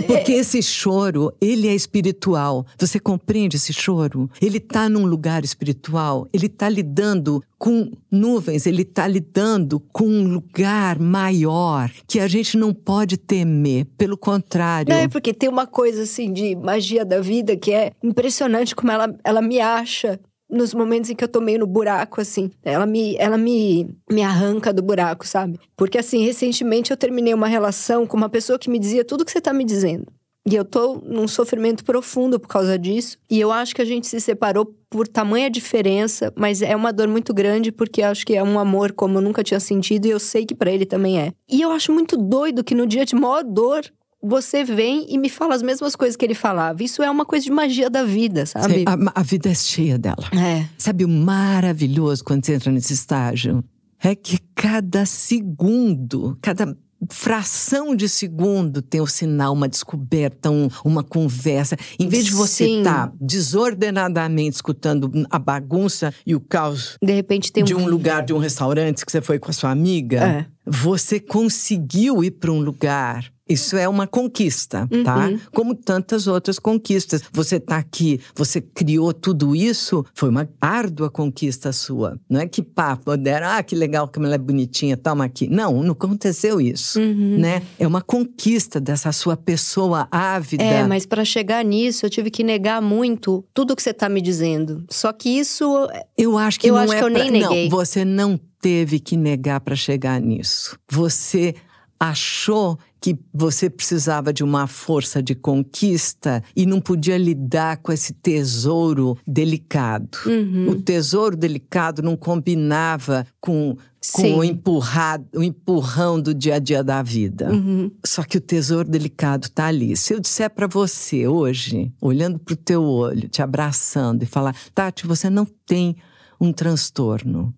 Porque esse choro, ele é espiritual. Você compreende esse choro? Ele está num lugar espiritual, ele está lidando com nuvens, ele está lidando com um lugar maior, que a gente não pode temer, pelo contrário. É porque tem uma coisa assim de magia da vida que é impressionante como ela me acha nos momentos em que eu tô meio no buraco, assim. Ela me arranca do buraco, sabe? Porque, assim, recentemente eu terminei uma relação com uma pessoa que me dizia tudo que você tá me dizendo. E eu tô num sofrimento profundo por causa disso. E eu acho que a gente se separou por tamanha diferença, mas é uma dor muito grande, porque eu acho que é um amor como eu nunca tinha sentido, e eu sei que pra ele também é. E eu acho muito doido que no dia de maior dor, você vem e me fala as mesmas coisas que ele falava. Isso é uma coisa de magia da vida, sabe? A vida é cheia dela. Sabe o maravilhoso quando você entra nesse estágio? É que cada segundo, cada fração de segundo tem um sinal, uma descoberta, uma conversa. Em vez de você estar desordenadamente escutando a bagunça e o caos de repente tem de um lugar, de um restaurante que você foi com a sua amiga, você conseguiu ir para um lugar. Isso é uma conquista, tá? Como tantas outras conquistas. Você tá aqui, você criou tudo isso, foi uma árdua conquista sua. Não é que papo, deram, que legal, que ela é bonitinha, toma aqui. Não aconteceu isso, né? É uma conquista dessa sua pessoa ávida. Mas para chegar nisso, eu tive que negar muito tudo que você tá me dizendo. Só que isso... Eu acho que eu nem neguei. Não, você não teve que negar para chegar nisso. Você achou que você precisava de uma força de conquista e não podia lidar com esse tesouro delicado. O tesouro delicado não combinava com o empurrão do dia a dia da vida. Só que o tesouro delicado tá ali. Se eu disser para você hoje, olhando pro teu olho, te abraçando e falar, Tati, você não tem um transtorno.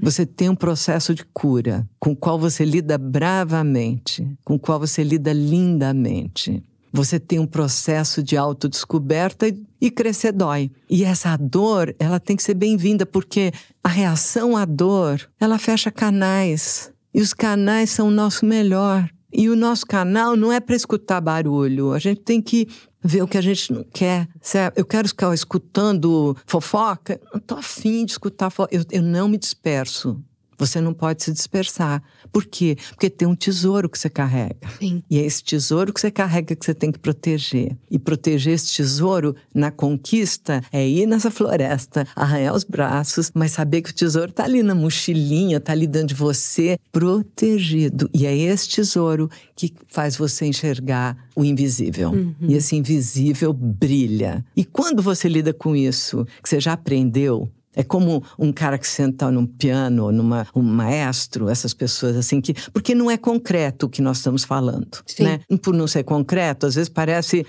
Você tem um processo de cura, com o qual você lida bravamente, com o qual você lida lindamente. Você tem um processo de autodescoberta e crescer dói. E essa dor, ela tem que ser bem-vinda, porque a reação à dor, ela fecha canais. E os canais são o nosso melhor. E o nosso canal não é para escutar barulho. A gente tem que ver o que a gente não quer. Eu quero ficar escutando fofoca. Não estou afim de escutar fofoca. Eu não me disperso. Você não pode se dispersar. Por quê? Porque tem um tesouro que você carrega. Sim. E é esse tesouro que você carrega que você tem que proteger. E proteger esse tesouro na conquista é ir nessa floresta, arranhar os braços, mas saber que o tesouro tá ali na mochilinha, tá ali dentro de você, protegido. E é esse tesouro que faz você enxergar o invisível. E esse invisível brilha. E quando você lida com isso, que você já aprendeu, é como um cara que senta num piano, um maestro, essas pessoas assim que... Porque não é concreto o que nós estamos falando, né? Por não ser concreto, às vezes parece...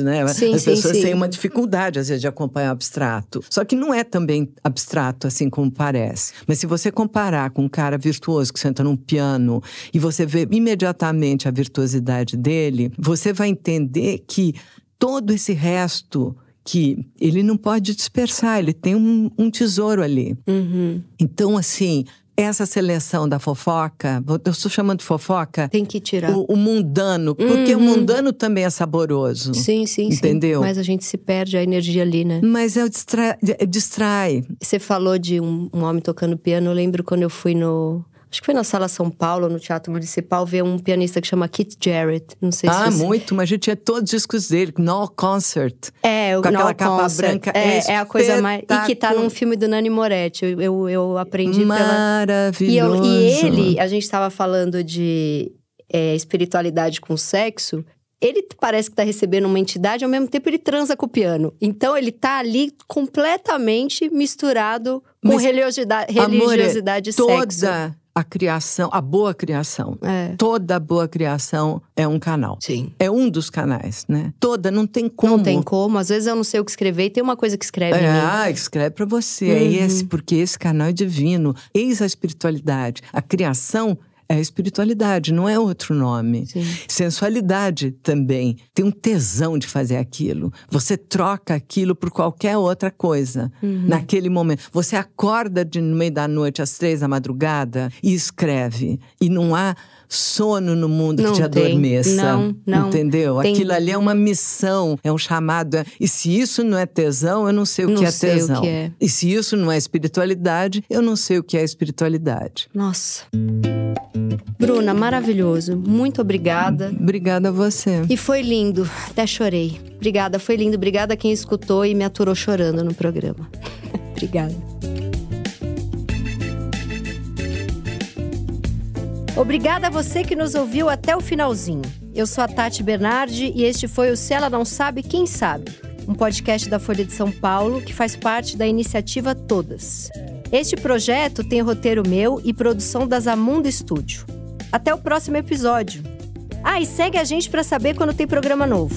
né? As pessoas têm uma dificuldade, às vezes, de acompanhar o abstrato. Só que não é também abstrato, assim como parece. Mas se você comparar com um cara virtuoso que senta num piano e você vê imediatamente a virtuosidade dele, você vai entender que todo esse resto... que ele não pode dispersar, ele tem um tesouro ali. Então, assim, essa seleção da fofoca, eu estou chamando de fofoca… Tem que tirar. O mundano, porque o mundano também é saboroso. Sim. Entendeu? Mas a gente se perde a energia ali, né? Mas distrai. Você falou de um homem tocando piano, eu lembro quando eu fui acho que foi na Sala São Paulo, no Teatro Municipal, ver um pianista que chama Keith Jarrett. Não sei se você... muito, mas a gente tinha todos os discos dele, No Concert. O com aquela capa Concert. branca. É a coisa mais... E que tá num filme do Nanni Moretti. Eu aprendi Maravilhoso. E ele, a gente estava falando de espiritualidade com sexo. Ele parece que tá recebendo uma entidade, ao mesmo tempo ele transa com o piano. Então ele tá ali completamente misturado com religiosidade e sexo. Toda a criação, a boa criação, toda boa criação é um canal. Sim. É um dos canais, né? Toda, não tem como. Não tem como, às vezes eu não sei o que escrever e tem uma coisa que escreve em mim. Escreve pra você, porque esse canal é divino. Eis a espiritualidade. A criação é a espiritualidade, não é outro nome. Sim. Sensualidade também. Tem um tesão de fazer aquilo. Você troca aquilo por qualquer outra coisa. Naquele momento. Você acorda no meio da noite, às 3 da madrugada, e escreve. E não há sono no mundo que te adormeça. Não. Entendeu? Aquilo ali é uma missão, é um chamado. E se isso não é tesão, eu não sei o que é tesão. O que é. E se isso não é espiritualidade, eu não sei o que é espiritualidade. Nossa. Bruna, maravilhoso. Muito obrigada. Obrigada a você. E foi lindo. Até chorei. Obrigada, foi lindo. Obrigada a quem escutou e me aturou chorando no programa. Obrigada. Obrigada a você que nos ouviu até o finalzinho. Eu sou a Tati Bernardi e este foi o Se Ela Não Sabe, Quem Sabe? Um podcast da Folha de São Paulo que faz parte da iniciativa Todas. Este projeto tem roteiro meu e produção da Zamundo Estúdio. Até o próximo episódio. E segue a gente para saber quando tem programa novo.